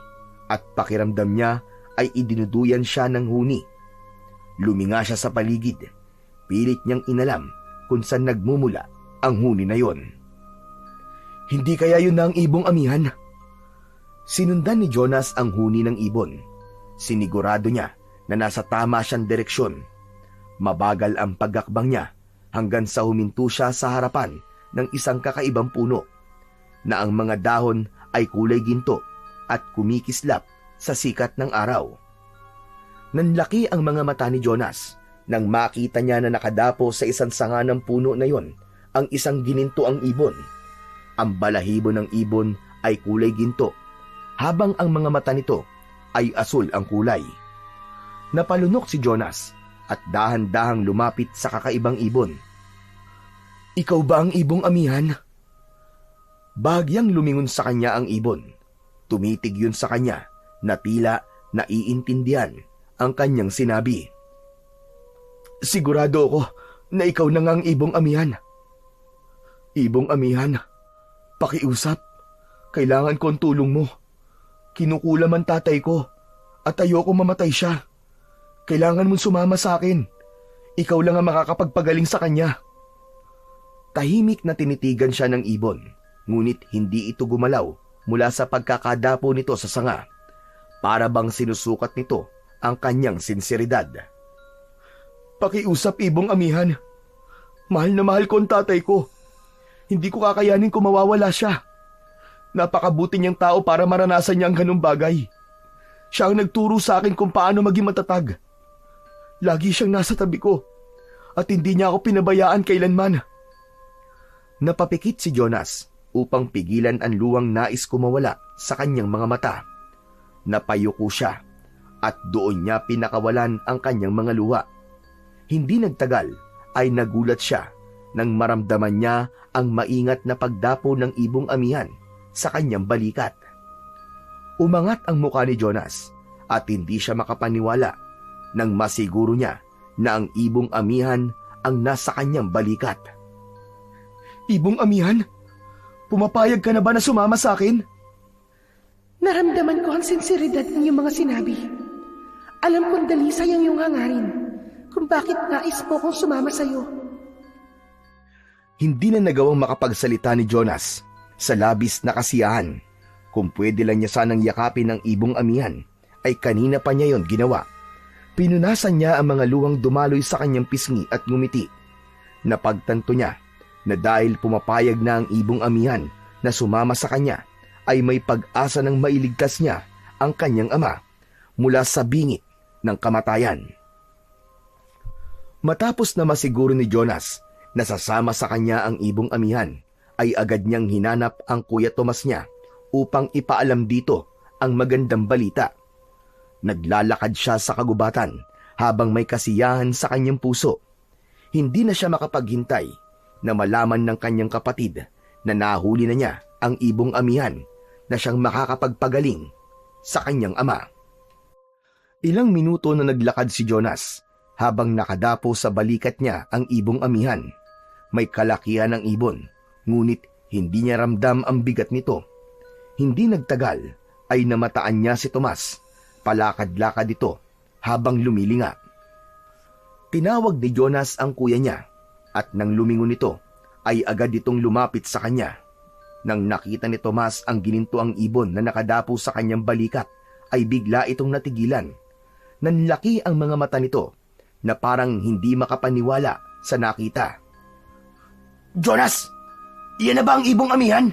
at pakiramdam niya ay idinuduyan siya ng huni. Luminga siya sa paligid. Pilit niyang inalam kung saan nagmumula ang huni na yon. Hindi kaya yun na ang ibong amihan? Sinundan ni Jonas ang huni ng ibon. Sinigurado niya na nasa tama siyang direksyon. Mabagal ang pagakbang niya hanggang sa huminto siya sa harapan ng isang kakaibang puno na ang mga dahon ay kulay ginto at kumikislap sa sikat ng araw. Nanlaki ang mga mata ni Jonas nang makita niya na nakadapo sa isang sanga ng puno na yon ang isang ginintoang ibon. Ang balahibo ng ibon ay kulay ginto, habang ang mga mata nito ay asul ang kulay. Napalunok si Jonas at dahan-dahang lumapit sa kakaibang ibon. Ikaw ba ang ibong amihan? Bahagyang lumingon sa kanya ang ibon. Tumitig yun sa kanya na tila naiintindihan ang kanyang sinabi. Sigurado ako na ikaw na nga ang ibong amihan. Ibong amihan, pakiusap. Kailangan ko ang tulong mo. Kinukulam ang tatay ko at ayoko mamatay siya. Kailangan mong sumama sa akin. Ikaw lang ang makakapagpagaling sa kanya. Tahimik na tinitigan siya ng ibon, ngunit hindi ito gumalaw mula sa pagkakadapo nito sa sanga. Para bang sinusukat nito ang kanyang sinseridad. Pakiusap, ibong amihan. Mahal na mahal ko ang tatay ko. Hindi ko kakayanin kung mawawala siya. Napakabuti niyang tao para maranasan niya ang ganung bagay. Siya ang nagturo sa akin kung paano maging matatag. Lagi siyang nasa tabi ko at hindi niya ako pinabayaan kailanman. Napapikit si Jonas upang pigilan ang luwang nais kumawala sa kanyang mga mata. Napayuko siya at doon niya pinakawalan ang kanyang mga luha. Hindi nagtagal ay nagulat siya nang maramdaman niya ang maingat na pagdapo ng ibong amihan sa kanyang balikat. Umangat ang mukha ni Jonas at hindi siya makapaniwala nang masiguro niya na ang ibong amihan ang nasa kanyang balikat. Ibong amihan, pumapayag ka na ba na sumama sa akin? Naramdaman ko ang sinseridad ng iyong mga sinabi. Alam kong dalisay ang iyong hangarin kung bakit nais mo kong sumama sa iyo. Hindi na nagawang makapagsalita ni Jonas sa labis na kasiyahan. Kung pwede lang niya sanang yakapin ang ibong amihan, ay kanina pa niya yon ginawa. Pinunasan niya ang mga luwang dumaloy sa kanyang pisngi at ngumiti. Napagtanto niya na dahil pumapayag na ang ibong amihan na sumama sa kanya, ay may pag-asa ng mailigtas niya ang kanyang ama mula sa bingit ng kamatayan. Matapos na masiguro ni Jonas na sasama sa kanya ang ibong amihan, ay agad niyang hinanap ang Kuya Tomas niya upang ipaalam dito ang magandang balita. Naglalakad siya sa kagubatan habang may kasiyahan sa kanyang puso. Hindi na siya makapaghintay na malaman ng kanyang kapatid na nahuli na niya ang ibong amihan na siyang makakapagpagaling sa kanyang ama. Ilang minuto na naglakad si Jonas habang nakadapo sa balikat niya ang ibong amihan. May kalakihan ng ibon, ngunit hindi niya ramdam ang bigat nito. Hindi nagtagal ay namataan niya si Tomas. Palakad-lakad ito habang lumilinga. Tinawag ni Jonas ang kuya niya at nang lumingon ito ay agad itong lumapit sa kanya. Nang nakita ni Tomas ang ginintuang ibon na nakadapo sa kanyang balikat ay bigla itong natigilan. Nanlaki ang mga mata nito na parang hindi makapaniwala sa nakita. Jonas! Iyan na ba ang ibong amihan?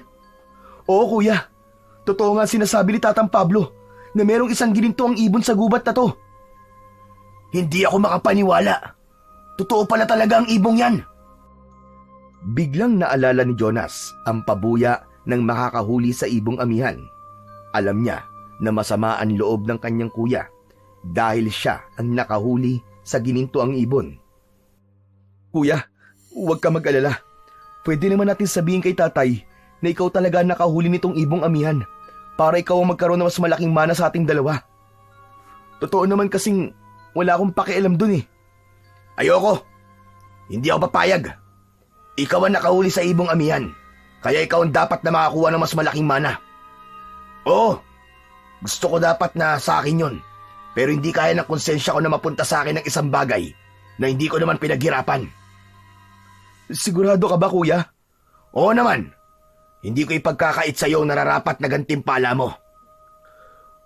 Oo kuya, totoo nga sinasabi ni Tatang Pablo na merong isang ginintuang ibon sa gubat na to. Hindi ako makapaniwala. Totoo pala talaga ang ibong yan. Biglang naalala ni Jonas ang pabuya ng makakahuli sa ibong amihan. Alam niya na masama ang loob ng kanyang kuya dahil siya ang nakahuli sa ginintuang ibon. Kuya, huwag ka mag-alala. Pwede naman natin sabihin kay tatay na ikaw talaga ang nakahuli nitong ibong amihan para ikaw ang magkaroon ng mas malaking mana sa ating dalawa. Totoo naman kasing wala akong pakialam dun eh. Ayoko. Hindi ako papayag. Ikaw ang nakahuli sa ibong amihan, kaya ikaw ang dapat na makakuha ng mas malaking mana. Oo, gusto ko dapat na sa akin yun, pero hindi kaya ng konsensya ko na mapunta sa akin ng isang bagay na hindi ko naman pinaghirapan. Sigurado ka ba kuya? Oo naman. Hindi ko ipagkakait sa iyo ang nararapat na gantimpala mo.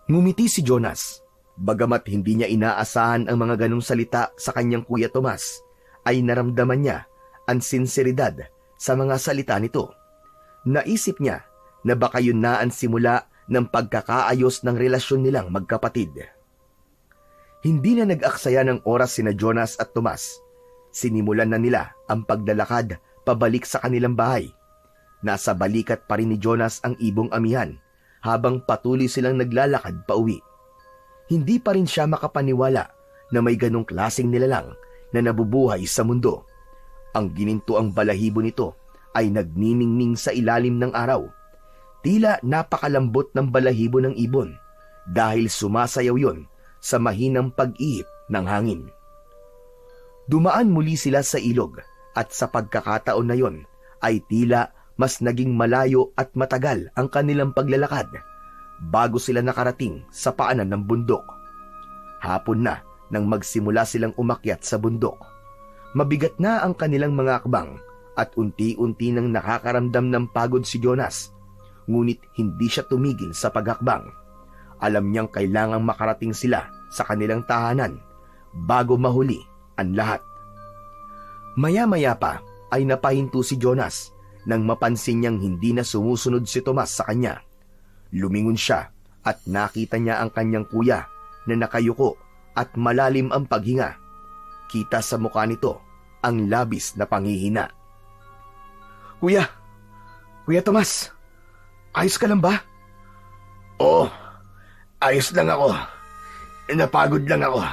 Ngumiti si Jonas. Bagamat hindi niya inaasahan ang mga ganong salita sa kanyang kuya Tomas, ay naramdaman niya ang sinseridad sa mga salita nito. Naisip niya na baka yun na ang simula ng pagkakaayos ng relasyon nilang magkapatid. Hindi na nag-aksaya ng oras sina Jonas at Tomas. Sinimulan na nila ang paglalakad pabalik sa kanilang bahay. Nasa balikat pa rin ni Jonas ang ibong amihan habang patuloy silang naglalakad pauwi. Hindi pa rin siya makapaniwala na may ganong klaseng nilalang na nabubuhay sa mundo. Ang ginintuang balahibo nito ay nagniningning sa ilalim ng araw. Tila napakalambot ng balahibo ng ibon dahil sumasayaw yon sa mahinang pag-ihip ng hangin. Dumaan muli sila sa ilog at sa pagkakataon na yon ay tila mas naging malayo at matagal ang kanilang paglalakad bago sila nakarating sa paanan ng bundok. Hapon na nang magsimula silang umakyat sa bundok. Mabigat na ang kanilang mga akbang at unti-unti nang nakakaramdam ng pagod si Jonas. Ngunit hindi siya tumigil sa paghakbang. Alam niyang kailangang makarating sila sa kanilang tahanan bago mahuli ang lahat. Maya-maya pa ay napahinto si Jonas nang mapansin niyang hindi na sumusunod si Tomas sa kanya. Lumingon siya at nakita niya ang kanyang kuya na nakayuko at malalim ang paghinga. Kita sa mukha nito ang labis na panghihina. Kuya Tomas, ayos ka lang ba? Oo, ayos lang ako. Napagod lang ako.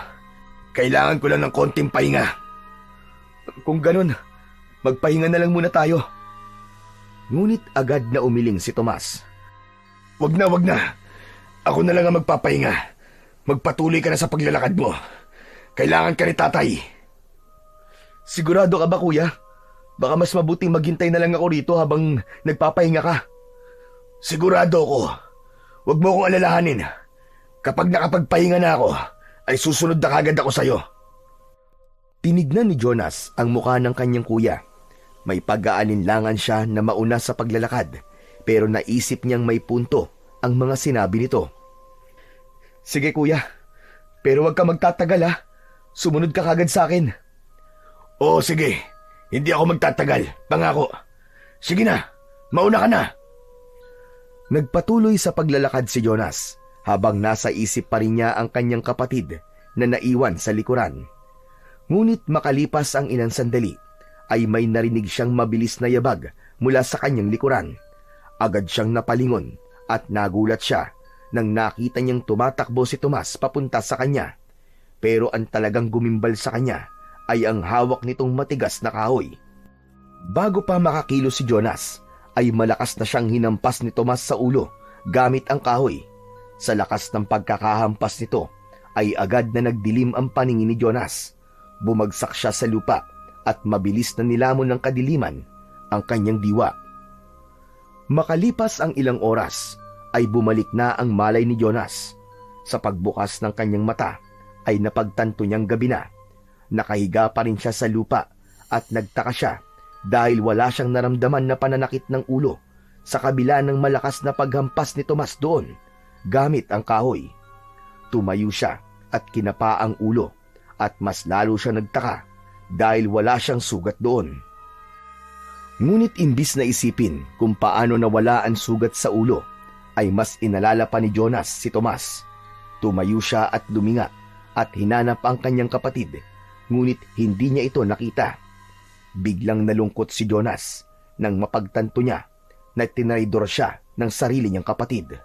Kailangan ko lang ng konting pahinga. Kung ganun, magpahinga na lang muna tayo. Ngunit agad na umiling si Tomas. Wag na. Ako na lang ang magpapahinga. Magpatuloy ka na sa paglalakad mo. Kailangan ka ni tatay. Sigurado ka ba kuya? Baka mas mabuting maghintay na lang ako rito habang nagpapahinga ka. Sigurado ako. Wag mo akong alalahanin. Kapag nakapagpahinga na ako, ay susunod na kagad ako sa'yo. Tinignan ni Jonas ang mukha ng kanyang kuya. May pag-aalinlangan siya na mauna sa paglalakad, pero naisip niyang may punto ang mga sinabi nito. Sige kuya, pero wag ka magtatagal ha. Sumunod ka kagad sa akin. Oo sige, hindi ako magtatagal, pangako. Sige na, mauna ka na. Nagpatuloy sa paglalakad si Jonas habang nasa isip pa rin niya ang kanyang kapatid na naiwan sa likuran. Ngunit makalipas ang ilang sandali, ay may narinig siyang mabilis na yabag mula sa kanyang likuran. Agad siyang napalingon at nagulat siya nang nakita niyang tumatakbo si Tomas papunta sa kanya. Pero ang talagang gumimbal sa kanya ay ang hawak nitong matigas na kahoy. Bago pa makakilos si Jonas, ay malakas na siyang hinampas ni Tomas sa ulo gamit ang kahoy. Sa lakas ng pagkakahampas nito, ay agad na nagdilim ang paningin ni Jonas. Bumagsak siya sa lupa at mabilis na nilamon ng kadiliman ang kanyang diwa. Makalipas ang ilang oras ay bumalik na ang malay ni Jonas. Sa pagbukas ng kanyang mata ay napagtanto niyang gabi na. Nakahiga pa rin siya sa lupa at nagtaka siya dahil wala siyang naramdaman na pananakit ng ulo sa kabila ng malakas na paghampas ni Tomas doon gamit ang kahoy. Tumayo siya at kinapa ang ulo at mas lalo siya nagtaka dahil wala siyang sugat doon. Ngunit imbis na isipin kung paano nawala ang sugat sa ulo, ay mas inalala pa ni Jonas si Tomas. Tumayo siya at luminga at hinanap ang kanyang kapatid, ngunit hindi niya ito nakita. Biglang nalungkot si Jonas nang mapagtanto niya na tinaydor siya ng sarili niyang kapatid.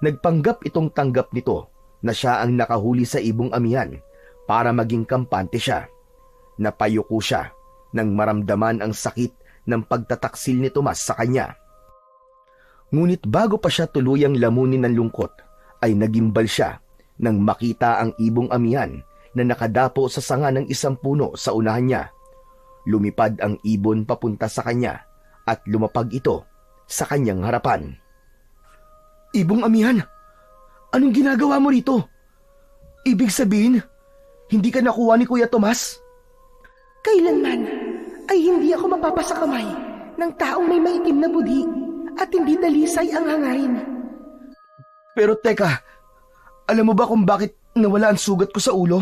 Nagpanggap itong tanggap nito na siya ang nakahuli sa ibong amihan para maging kampante siya. Napayuko siya nang maramdaman ang sakit ng pagtataksil ni Tomas sa kanya. Ngunit bago pa siya tuluyang lamunin ng lungkot, ay nagimbal siya nang makita ang ibong amihan na nakadapo sa sanga ng isang puno sa unahan niya. Lumipad ang ibon papunta sa kanya at lumapag ito sa kanyang harapan. Ibong amihan, anong ginagawa mo rito? Ibig sabihin, hindi ka nakuha ni Kuya Tomas? Kailanman ay hindi ako mapapasa kamay ng taong may maitim na budhi at hindi dalisay ang hangarin. Pero teka, alam mo ba kung bakit nawala ang sugat ko sa ulo?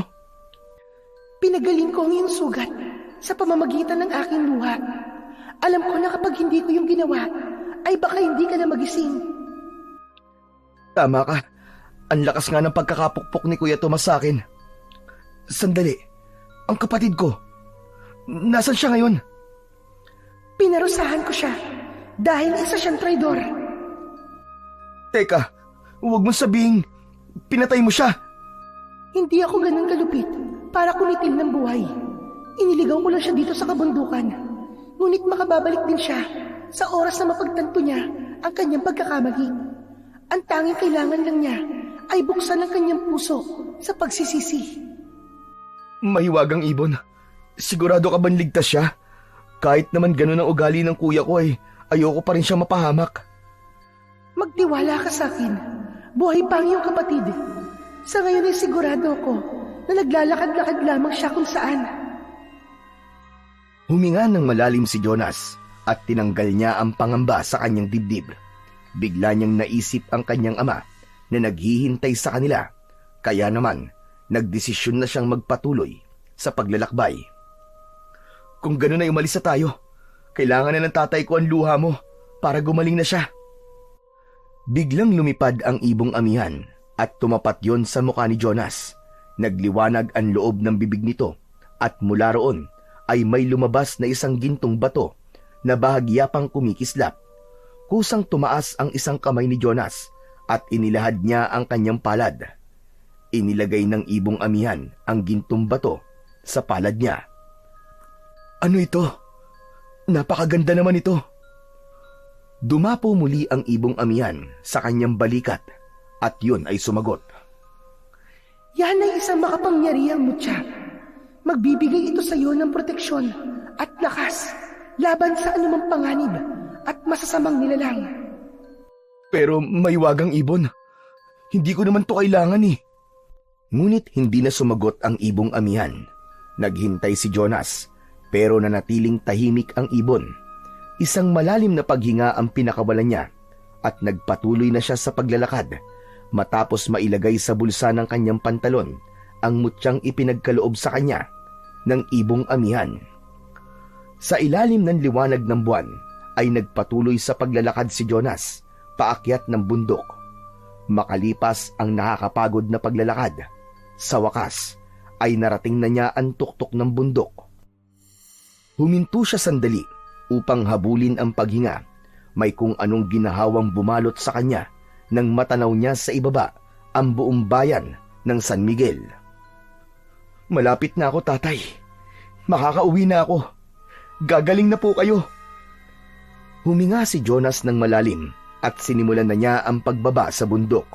Pinagaling ko ang iyong sugat sa pamamagitan ng aking luha. Alam ko na kapag hindi ko yung ginawa, ay baka hindi ka na magising. Tama ka. Ang lakas nga ng pagkakapukpok ni Kuya Tomas sa akin. Sandali, ang kapatid ko, nasan siya ngayon? Pinarusahan ko siya dahil isa siyang traidor. Teka, huwag mong sabihing pinatay mo siya. Hindi ako ganun kalupit para kunitil ng buhay. Iniligaw ko lang siya dito sa kabundukan. Ngunit makababalik din siya sa oras na mapagtanto niya ang kanyang pagkakamali. Ang tanging kailangan lang niya ay buksan ang kanyang puso sa pagsisisi. Mahiwagang ibon, sigurado ka bang ligtas siya? Kahit naman ganun ang ugali ng kuya ko ay ayoko pa rin siya mapahamak. Magtiwala ka sa akin. Buhay pa ang iyong kapatid. Sa ngayon ay sigurado ko na naglalakad-lakad lamang siya kung saan. Huminga ng malalim si Jonas at tinanggal niya ang pangamba sa kanyang dibdib. Bigla niyang naisip ang kanyang ama na naghihintay sa kanila, kaya naman nagdesisyon na siyang magpatuloy sa paglalakbay. Kung gano'n ay umalis na tayo, kailangan na ng tatay ko ang luha mo para gumaling na siya. Biglang lumipad ang ibong amihan at tumapat yon sa mukha ni Jonas. Nagliwanag ang loob ng bibig nito at mula roon ay may lumabas na isang gintong bato na bahagya pang kumikislap. Kusang tumaas ang isang kamay ni Jonas at inilahad niya ang kanyang palad. Inilagay ng ibong amihan ang gintong bato sa palad niya. Ano ito? Napakaganda naman ito. Dumapo muli ang ibong amihan sa kanyang balikat at yun ay sumagot. Yan ay isang makapangyarihang mutya. Magbibigay ito sa iyo ng proteksyon at lakas laban sa anumang panganib at masasamang nilalang. Pero mahiwagang ibon, hindi ko naman to kailangan eh. Ngunit hindi na sumagot ang ibong amihan. Naghintay si Jonas, pero nanatiling tahimik ang ibon. Isang malalim na paghinga ang pinakawalan niya at nagpatuloy na siya sa paglalakad matapos mailagay sa bulsa ng kanyang pantalon ang mutyang ipinagkaloob sa kanya ng ibong amihan. Sa ilalim ng liwanag ng buwan ay nagpatuloy sa paglalakad si Jonas paakyat ng bundok. Makalipas ang nakakapagod na paglalakad, sa wakas ay narating na niya ang tuktok ng bundok. Huminto siya sandali upang habulin ang paghinga. May kung anong ginahawang bumalot sa kanya nang matanaw niya sa ibaba ang buong bayan ng San Miguel. Malapit na ako, tatay. Makakauwi na ako. Gagaling na po kayo. Huminga si Jonas ng malalim at sinimulan na niya ang pagbaba sa bundok.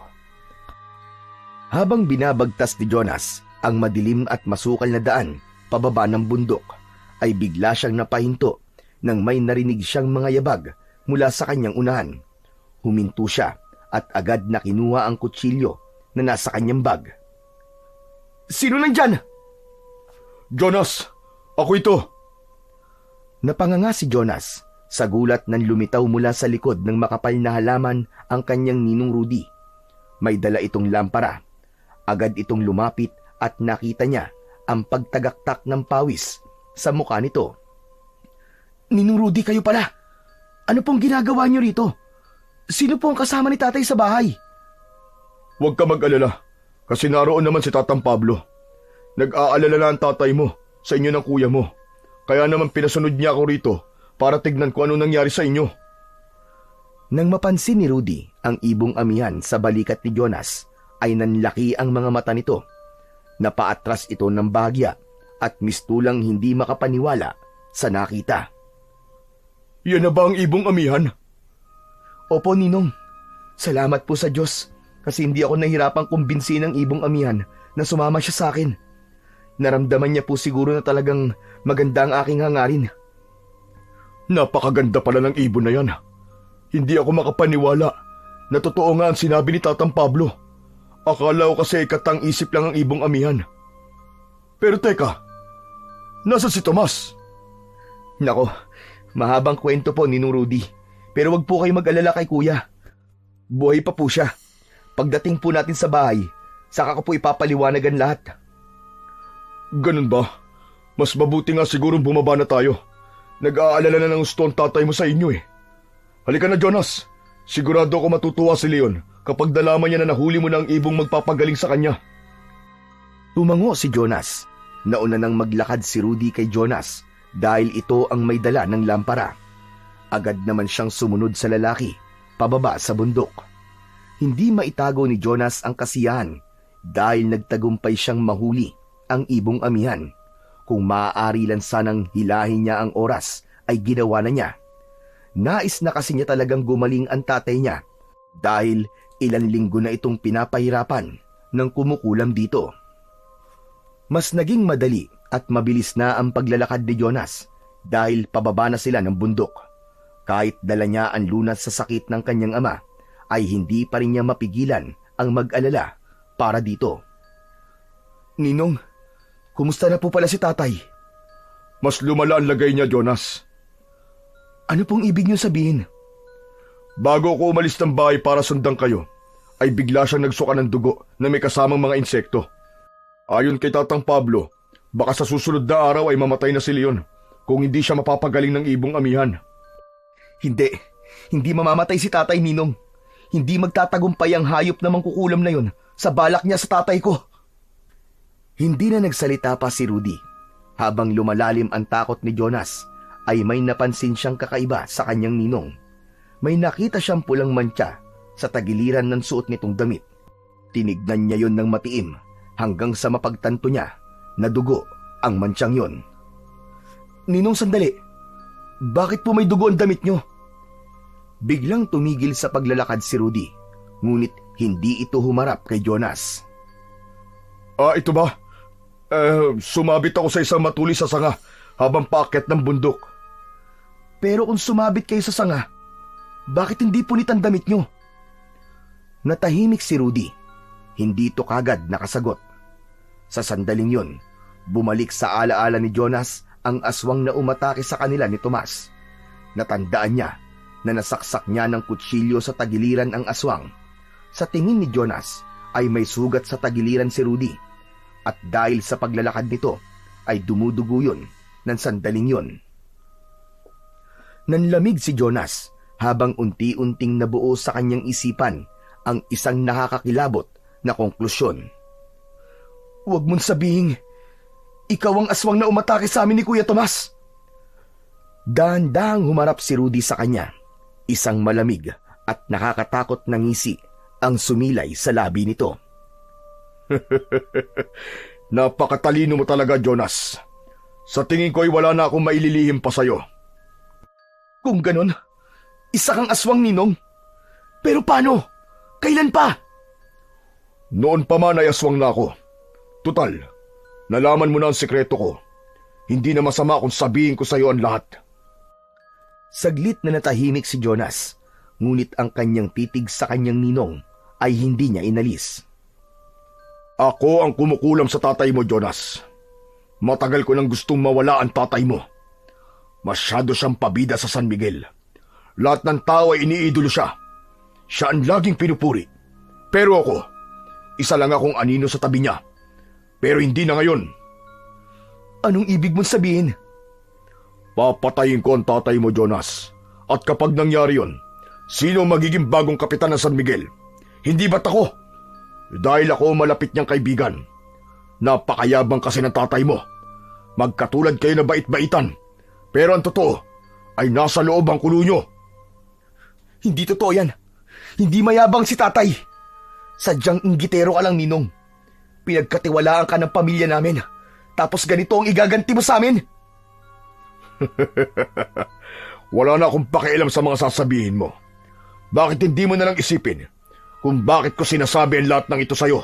Habang binabagtas ni Jonas ang madilim at masukal na daan pababa ng bundok, ay bigla siyang napahinto nang may narinig siyang mga yabag mula sa kanyang unahan. Huminto siya at agad na kinuha ang kutsilyo na nasa kanyang bag. "Sino nandyan?" Jonas, ako ito. Napanganga si Jonas sa gulat nang lumitaw mula sa likod ng makapal na halaman ang kanyang ninong Rudy. May dala itong lampara. Agad itong lumapit at nakita niya ang pagtagaktak ng pawis sa mukha nito. "Ninong Rudy, kayo pala. Ano pong ginagawa niyo rito? Sino po ang kasama ni tatay sa bahay?" Huwag ka mag-alala, kasi naroon naman si Tatang Pablo. Nag-aalala na ang tatay mo sa inyo ng kuya mo. Kaya naman pinasunod niya ako rito para tignan ko ano nangyari sa inyo. Nang mapansin ni Rudy ang ibong amihan sa balikat ni Jonas, ay nanlaki ang mga mata nito. Napaatras ito ng bahagya at mistulang hindi makapaniwala sa nakita. Yan na ba ang ibong amihan? "Opo, Ninong. Salamat po sa Diyos kasi hindi ako nahirapang kumbinsin ng ibong amihan na sumama siya sa akin. Naramdaman niya po siguro na talagang maganda ang aking hangarin." Napakaganda pala ng ibon na yan. Hindi ako makapaniwala na totoo nga ang sinabi ni Tatang Pablo. Akala ko kasi ikatang isip lang ang ibong amihan. Pero teka, nasa si Tomas? Nako, mahabang kwento po, Ninong Rudy. Pero wag po kayo mag-alala kay kuya. Buhay pa po siya. Pagdating po natin sa bahay, saka ko po ipapaliwanagan lahat. Ganun ba? Mas mabuti nga siguro bumaba na tayo. Nag-aalala na ng gusto ang tatay mo sa inyo eh. Halika na, Jonas. Sigurado ako matutuwa si Leon kapag nalaman niya na nahuli mo na ang ibong magpapagaling sa kanya. Tumango si Jonas. Nauna nang maglakad si Rudy kay Jonas dahil ito ang may dala ng lampara. Agad naman siyang sumunod sa lalaki, pababa sa bundok. Hindi maitago ni Jonas ang kasiyahan dahil nagtagumpay siyang mahuli ang ibong amihan. Kung maaari lang sanang hilahin niya ang oras, ay ginawa na niya. Nais na kasi niya talagang gumaling ang tatay niya dahil ilang linggo na itong pinapahirapan ng kumukulam dito. Mas naging madali at mabilis na ang paglalakad ni Jonas dahil pababa na sila ng bundok. Kahit dala niya ang lunas sa sakit ng kanyang ama, ay hindi pa rin niya mapigilan ang mag-alala para dito. "Ninong, kumusta na po pala si tatay?" Mas lumala ang lagay niya, Jonas. "Ano pong ibig niyo sabihin?" Bago ako umalis ng bahay para sundan kayo, ay bigla siyang nagsuka ng dugo na may kasamang mga insekto. Ayon kay Tatang Pablo, baka sa susunod na araw ay mamatay na si Leon kung hindi siya mapapagaling ng ibong amihan. Hindi mamamatay si tatay, Ninong. Hindi magtatagumpay ang hayop na mangkukulam na yon sa balak niya sa tatay ko. Hindi na nagsalita pa si Rudy. Habang lumalalim ang takot ni Jonas, ay may napansin siyang kakaiba sa kanyang ninong. May nakita siyang pulang mantsa sa tagiliran ng suot nitong damit. Tinignan niya yon ng matiim hanggang sa mapagtanto niya na dugo ang mantsang yon. "Ninong, sandali. Bakit po may dugo ang damit niyo?" Biglang tumigil sa paglalakad si Rudy, ngunit hindi ito humarap kay Jonas. Ito ba? Sumabit ako sa isang matulis sa sanga habang paakyat ng bundok. "Pero kung sumabit kayo sa sanga, bakit hindi punit ang damit niyo?" Natahimik si Rudy. Hindi ito kagad nakasagot. Sa sandaling yon, bumalik sa alaala ni Jonas ang aswang na umatake sa kanila ni Tomas. Natandaan niya na nasaksak niya ng kutsilyo sa tagiliran ang aswang. Sa tingin ni Jonas ay may sugat sa tagiliran si Rudy, at dahil sa paglalakad nito ay dumudugo yun ng sandaling yon. Nanlamig si Jonas habang unti-unting nabuo sa kanyang isipan ang isang nakakakilabot na konklusyon. "Huwag mong sabihing ikaw ang aswang na umatake sa amin ni Kuya Tomas." Dahan-dahang humarap si Rudy sa kanya. Isang malamig at nakakatakot na ngisi ang sumilay sa labi nito. Napakatalino mo talaga, Jonas. Sa tingin ko ay wala na akong maililihim pa sa'yo. "Kung ganon, isa kang aswang, Ninong. Pero paano? Kailan pa?" Noon pa man ay aswang na ako. Tutal, nalaman mo na ang sikreto ko Hindi na masama kung sabihin ko sa iyo ang lahat. Saglit na natahimik si Jonas, ngunit ang kanyang titig sa kanyang ninong ay hindi niya inalis. Ako ang kumukulam sa tatay mo, Jonas. Matagal ko nang gustong mawala ang tatay mo. Masyado siyang pabida sa San Miguel. Lahat ng tao ay iniidolo siya. Siya ang laging pinupuri. Pero ako, isa lang akong anino sa tabi niya. Pero hindi na ngayon. Anong ibig mong sabihin? Papatayin ko ang tatay mo, Jonas. At kapag nangyari yon, sino magiging bagong kapitan ng San Miguel? Hindi ba't ako? Dahil ako malapit niyang kaibigan. Napakayabang kasi ng tatay mo. Magkatulad kayo na bait-baitan. Pero ang totoo ay nasa loob ang kulo niyo. Hindi totoo yan. Hindi mayabang si tatay. Sadyang inggitero ka lang, ninong. Pinagkatiwalaan ka ng pamilya namin. Tapos ganito ang igaganti mo sa amin? Wala na akong pakialam sa mga sasabihin mo. Bakit hindi mo nalang isipin kung bakit ko sinasabi ang lahat ng ito sa'yo?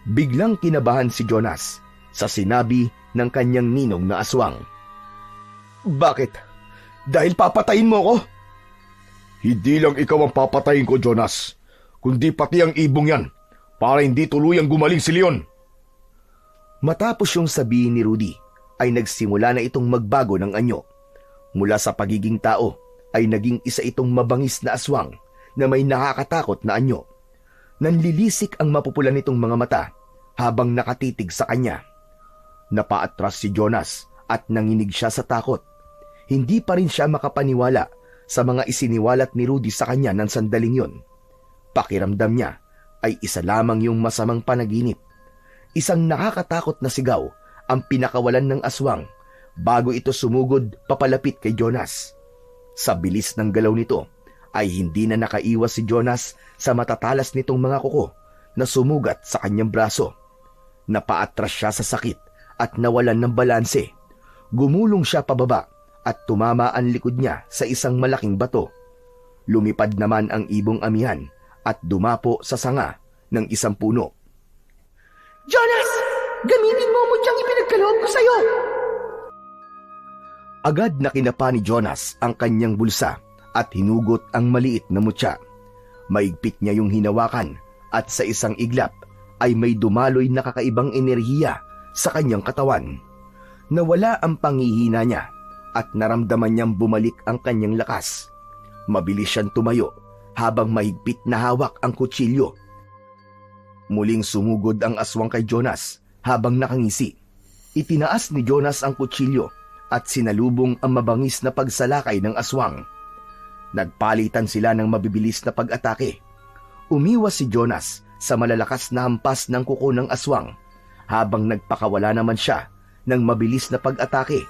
Biglang kinabahan si Jonas sa sinabi ng kanyang ninong na aswang. Bakit? Dahil papatayin mo ako? Hindi lang ikaw ang papatayin ko, Jonas, kundi pati ang ibong yan para hindi tuluyang gumaling si Leon. Matapos yung sabihin ni Rudy, ay nagsimula na itong magbago ng anyo. Mula sa pagiging tao, ay naging isa itong mabangis na aswang na may nakakatakot na anyo. Nanlilisik ang mapupula nitong mga mata habang nakatitig sa kanya. Napaatras si Jonas at nanginig siya sa takot. Hindi pa rin siya makapaniwala sa mga isiniwalat ni Rudy sa kanya ng sandaling yon. Pakiramdam niya ay isa lamang yung masamang panaginip. Isang nakakatakot na sigaw ang pinakawalan ng aswang bago ito sumugod papalapit kay Jonas. Sa bilis ng galaw nito ay hindi na nakaiwas si Jonas sa matatalas nitong mga kuko na sumugat sa kanyang braso. Napaatras siya sa sakit at nawalan ng balanse. Gumulong siya pababa at tumama ang likod niya sa isang malaking bato. Lumipad naman ang ibong amihan at dumapo sa sanga ng isang puno. Jonas! Gamitin mo mutyang ipinagkaloob ko sa'yo! Agad na kinapa ni Jonas ang kanyang bulsa at hinugot ang maliit na mutya. Maigpit niya yung hinawakan at sa isang iglap ay may dumaloy na kakaibang enerhiya sa kanyang katawan. Nawala ang panghihina niya at naramdaman niyang bumalik ang kanyang lakas. Mabilis siyang tumayo habang mahigpit na hawak ang kutsilyo. Muling sumugod ang aswang kay Jonas habang nakangisi. Itinaas ni Jonas ang kutsilyo at sinalubong ang mabangis na pagsalakay ng aswang. Nagpalitan sila ng mabibilis na pag-atake. Umiwas si Jonas sa malalakas na hampas ng kuko ng aswang habang nagpakawala naman siya ng mabilis na pag-atake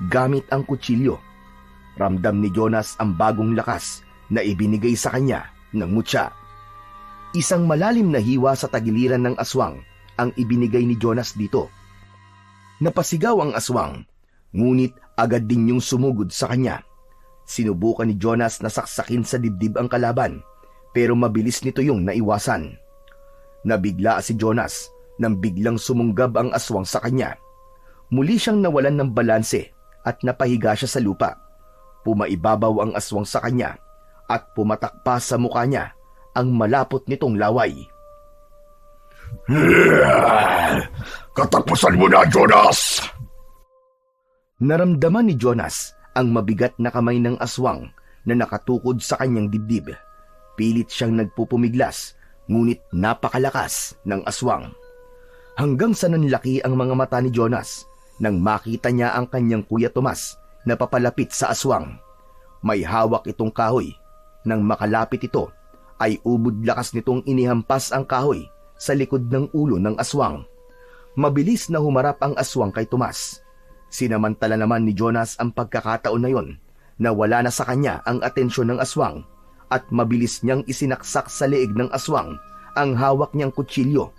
gamit ang kutsilyo. Ramdam ni Jonas ang bagong lakas na ibinigay sa kanya ng mutya. Isang malalim na hiwa sa tagiliran ng aswang ang ibinigay ni Jonas dito. Napasigaw ang aswang, ngunit agad din yung sumugod sa kanya. Sinubukan ni Jonas na saksakin sa dibdib ang kalaban, pero mabilis nito yung naiwasan. Nabigla si Jonas nang biglang sumunggab ang aswang sa kanya. Muli siyang nawalan ng balanse at napahiga siya sa lupa. Pumaibabaw ang aswang sa kanya at pumatak pa sa mukha niya ang malapot nitong laway. Katapusan mo na, Jonas! Naramdaman ni Jonas ang mabigat na kamay ng aswang na nakatukod sa kanyang dibdib. Pilit siyang nagpupumiglas, ngunit napakalakas ng aswang. Hanggang sa nanlaki ang mga mata ni Jonas nang makita niya ang kanyang kuya Tomas na papalapit sa aswang. May hawak itong kahoy. Nang makalapit ito, ay ubod lakas nitong inihampas ang kahoy sa likod ng ulo ng aswang. Mabilis na humarap ang aswang kay Tomas. Sinamantala naman ni Jonas ang pagkakataon na yon na wala na sa kanya ang atensyon ng aswang at mabilis niyang isinaksak sa leeg ng aswang ang hawak niyang kutsilyo.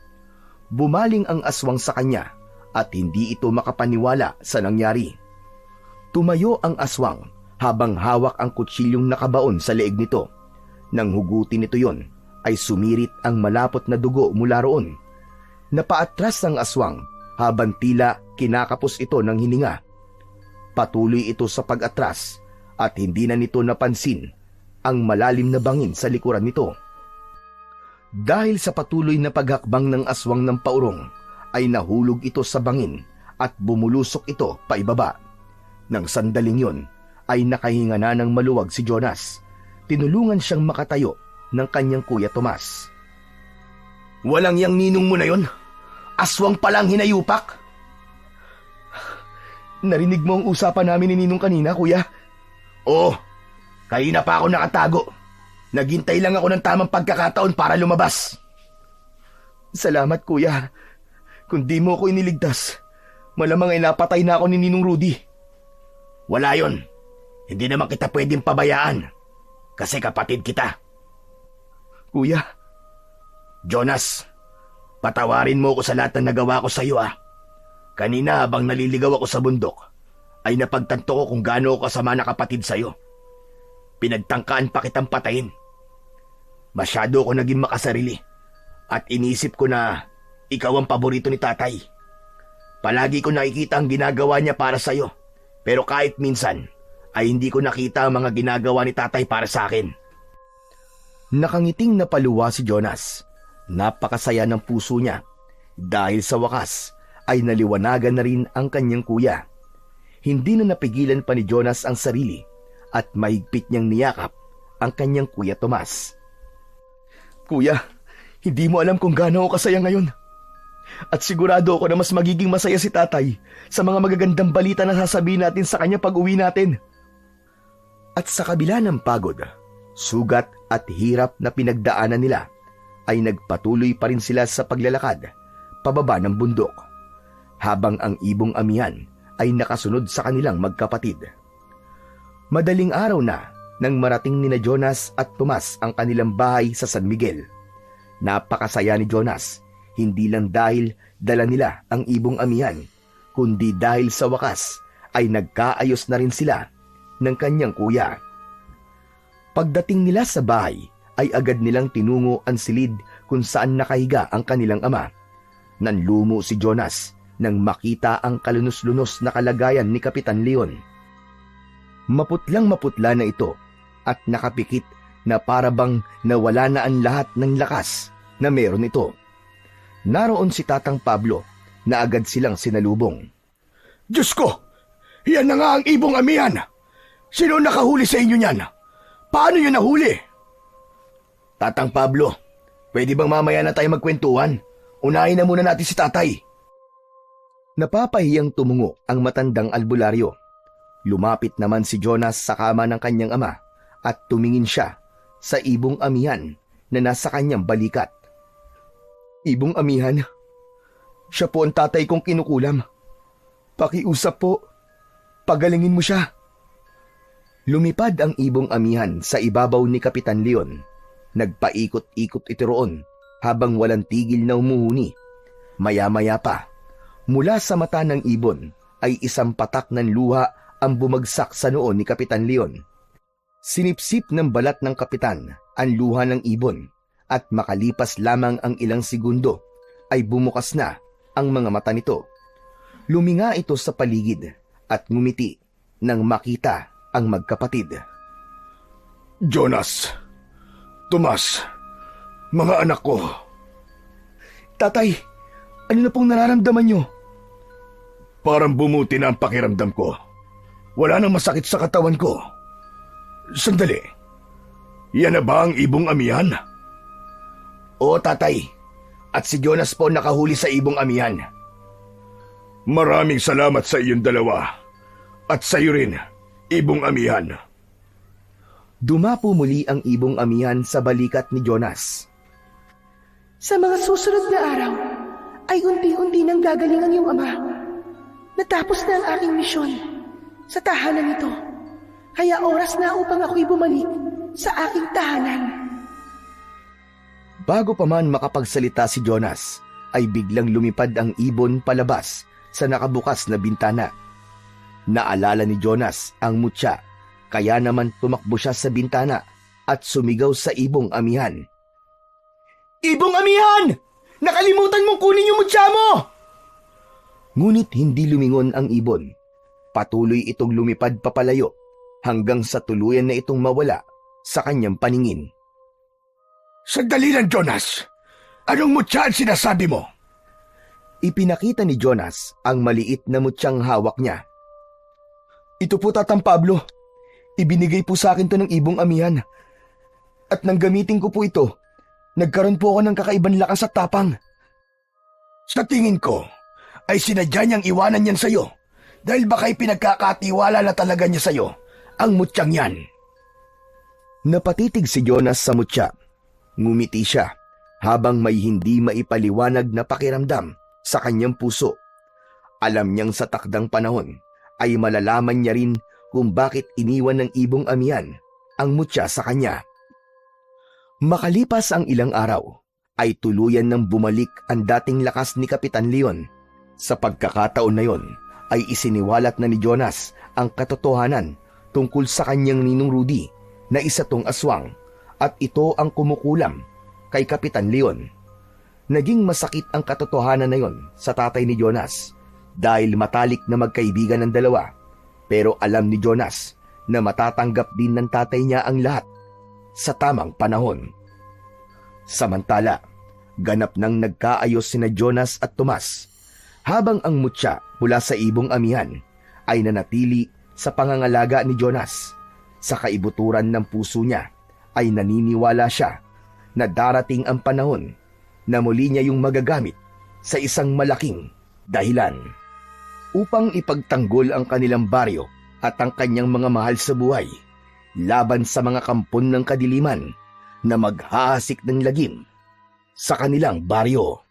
Bumaling ang aswang sa kanya at hindi ito makapaniwala sa nangyari. Tumayo ang aswang habang hawak ang kutsilyong nakabaon sa leeg nito. Nang hugutin nito yon, ay sumirit ang malapot na dugo mula roon. Napaatras ang aswang habang tila kinakapos ito ng hininga. Patuloy ito sa pag-atras at hindi na nito napansin ang malalim na bangin sa likuran nito. Dahil sa patuloy na paghakbang ng aswang ng paurong, ay nahulog ito sa bangin at bumulusok ito paibaba. Nang sandaling yon, ay nakahinga na ng maluwag si Jonas. Tinulungan siyang makatayo ng kanyang kuya Tomas. Walang yang ninong mo na yon. Aswang palang hinayupak. Narinig mo ang usapan namin ni Ninong kanina, kuya? Oo, kanina pa ako nakatago. Naghintay lang ako ng tamang pagkakataon para lumabas. Salamat, kuya. Kung di mo ako iniligtas, malamang ay napatay na ako ni Ninong Rudy. Wala yon. Hindi naman kita pwedeng pabayaan. Kasi kapatid kita. Kuya, Jonas, patawarin mo ako sa lahat ng nagawa ko sa iyo Kanina habang naliligaw ako sa bundok, ay napagtanto ko kung gaano ako kasama na kapatid sa iyo. Pinagtangkaan pa kitang patayin. Masyado ako naging makasarili at inisip ko na ikaw ang paborito ni tatay. Palagi ko nakikita ang ginagawa niya para sa iyo, pero kahit minsan ay hindi ko nakita ang mga ginagawa ni tatay para sa akin. Nakangiting napaluwa si Jonas. Napakasaya ng puso niya dahil sa wakas ay naliwanagan na rin ang kanyang kuya. Hindi na napigilan pa ni Jonas ang sarili at mahigpit niyang niyakap ang kanyang kuya Tomas. Kuya, hindi mo alam kung gaano ako kasaya ngayon. At sigurado ako na mas magiging masaya si tatay sa mga magagandang balita na sasabihin natin sa kanya pag uwi natin. At sa kabila ng pagod, sugat at hirap na pinagdaanan nila, ay nagpatuloy pa rin sila sa paglalakad pababa ng bundok, habang ang ibong amihan ay nakasunod sa kanilang magkapatid. Madaling araw na nang marating nina Jonas at Tomas ang kanilang bahay sa San Miguel. Napakasaya ni Jonas, hindi lang dahil dala nila ang ibong amihan, kundi dahil sa wakas ay nagkaayos na rin sila ng kanyang kuya. Pagdating nila sa bahay, ay agad nilang tinungo ang silid kung saan nakahiga ang kanilang ama. Nanlumo si Jonas nang makita ang kalunos-lunos na kalagayan ni Kapitan Leon. Maputlang maputla na ito at nakapikit na parabang nawala na ang lahat ng lakas na meron ito. Naroon si Tatang Pablo na agad silang sinalubong. Diyos ko! Yan na nga ang ibong amihan! Sino nakahuli sa inyo niyan? Paano nyo nahuli? Tatang Pablo, pwede bang mamaya na tayo magkwentuhan? Unahin na muna natin si tatay. Napapahiyang tumungo ang matandang albularyo. Lumapit naman si Jonas sa kama ng kanyang ama at tumingin siya sa ibong amihan na nasa kanyang balikat. Ibong amihan, siya po ang tatay kong kinukulam. Pakiusap po, pagalingin mo siya. Lumipad ang ibong amihan sa ibabaw ni Kapitan Leon. Nagpaikot-ikot ito roon habang walang tigil na umuhuni. Maya-maya pa, mula sa mata ng ibon ay isang patak ng luha ang bumagsak sa noo ni Kapitan Leon. Sinipsip ng balat ng kapitan ang luha ng ibon at makalipas lamang ang ilang segundo ay bumukas na ang mga mata nito. Luminga ito sa paligid at ngumiti nang makita ang magkapatid. Jonas, Tomas, mga anak ko. Tatay, ano na pong nararamdaman nyo? Parang bumuti na ang pakiramdam ko. Wala nang masakit sa katawan ko. Sandali, yan na ba ang ibong amihan? Oo, tatay. At si Jonas po nakahuli sa ibong amihan. Maraming salamat sa iyong dalawa. At sa iyo rin, ibong amihan. Dumapo muli ang ibong amihan sa balikat ni Jonas. Sa mga susunod na araw, ay unti-unti nang gagaling ang iyong ama. Natapos na ang aking misyon sa tahanan nito. Kaya oras na upang ako'y bumalik sa aking tahanan. Bago pa man makapagsalita si Jonas, ay biglang lumipad ang ibon palabas sa nakabukas na bintana. Naalala ni Jonas ang mutya, kaya naman tumakbo siya sa bintana at sumigaw sa ibong amihan. Ibong amihan! Nakalimutan mong kunin yung mutya mo! Ngunit hindi lumingon ang ibon. Patuloy itong lumipad papalayo hanggang sa tuluyan na itong mawala sa kanyang paningin. Sandali lang, Jonas. Anong mutya ang sinasabi mo? Ipinakita ni Jonas ang maliit na mutyang hawak niya. Ito po, Tatang Pablo. Ibinigay po sa akin to ng ibong amihan. At nang gamitin ko po ito, nagkaroon po ako ng kakaibang lakas at tapang. Sa tingin ko, ay sinadya niyang iwanan yan sa'yo dahil baka'y pinagkakatiwala na talaga niya sa'yo ang mutyang yan. Napatitig si Jonas sa mutya. Ngumiti siya habang may hindi maipaliwanag na pakiramdam sa kanyang puso. Alam niyang sa takdang panahon ay malalaman niya rin kung bakit iniwan ng ibong amihan ang mutya sa kanya. Makalipas ang ilang araw, ay tuluyan ng bumalik ang dating lakas ni Kapitan Leon. Sa pagkakataon na yon, ay isiniwalat na ni Jonas ang katotohanan tungkol sa kanyang ninong Rudy na isa tong aswang at ito ang kumukulam kay Kapitan Leon. Naging masakit ang katotohanan na yon sa tatay ni Jonas dahil matalik na magkaibigan ng dalawa, pero alam ni Jonas na matatanggap din ng tatay niya ang lahat sa tamang panahon. Samantala, ganap nang nagkaayos sina Jonas at Tomas, habang ang mutya mula sa ibong amihan ay nanatili sa pangangalaga ni Jonas. Sa kaibuturan ng puso niya ay naniniwala siya na darating ang panahon na muli niya yung magagamit sa isang malaking dahilan. Upang ipagtanggol ang kanilang baryo at ang kanyang mga mahal sa buhay laban sa mga kampon ng kadiliman na maghahasik ng lagim sa kanilang baryo.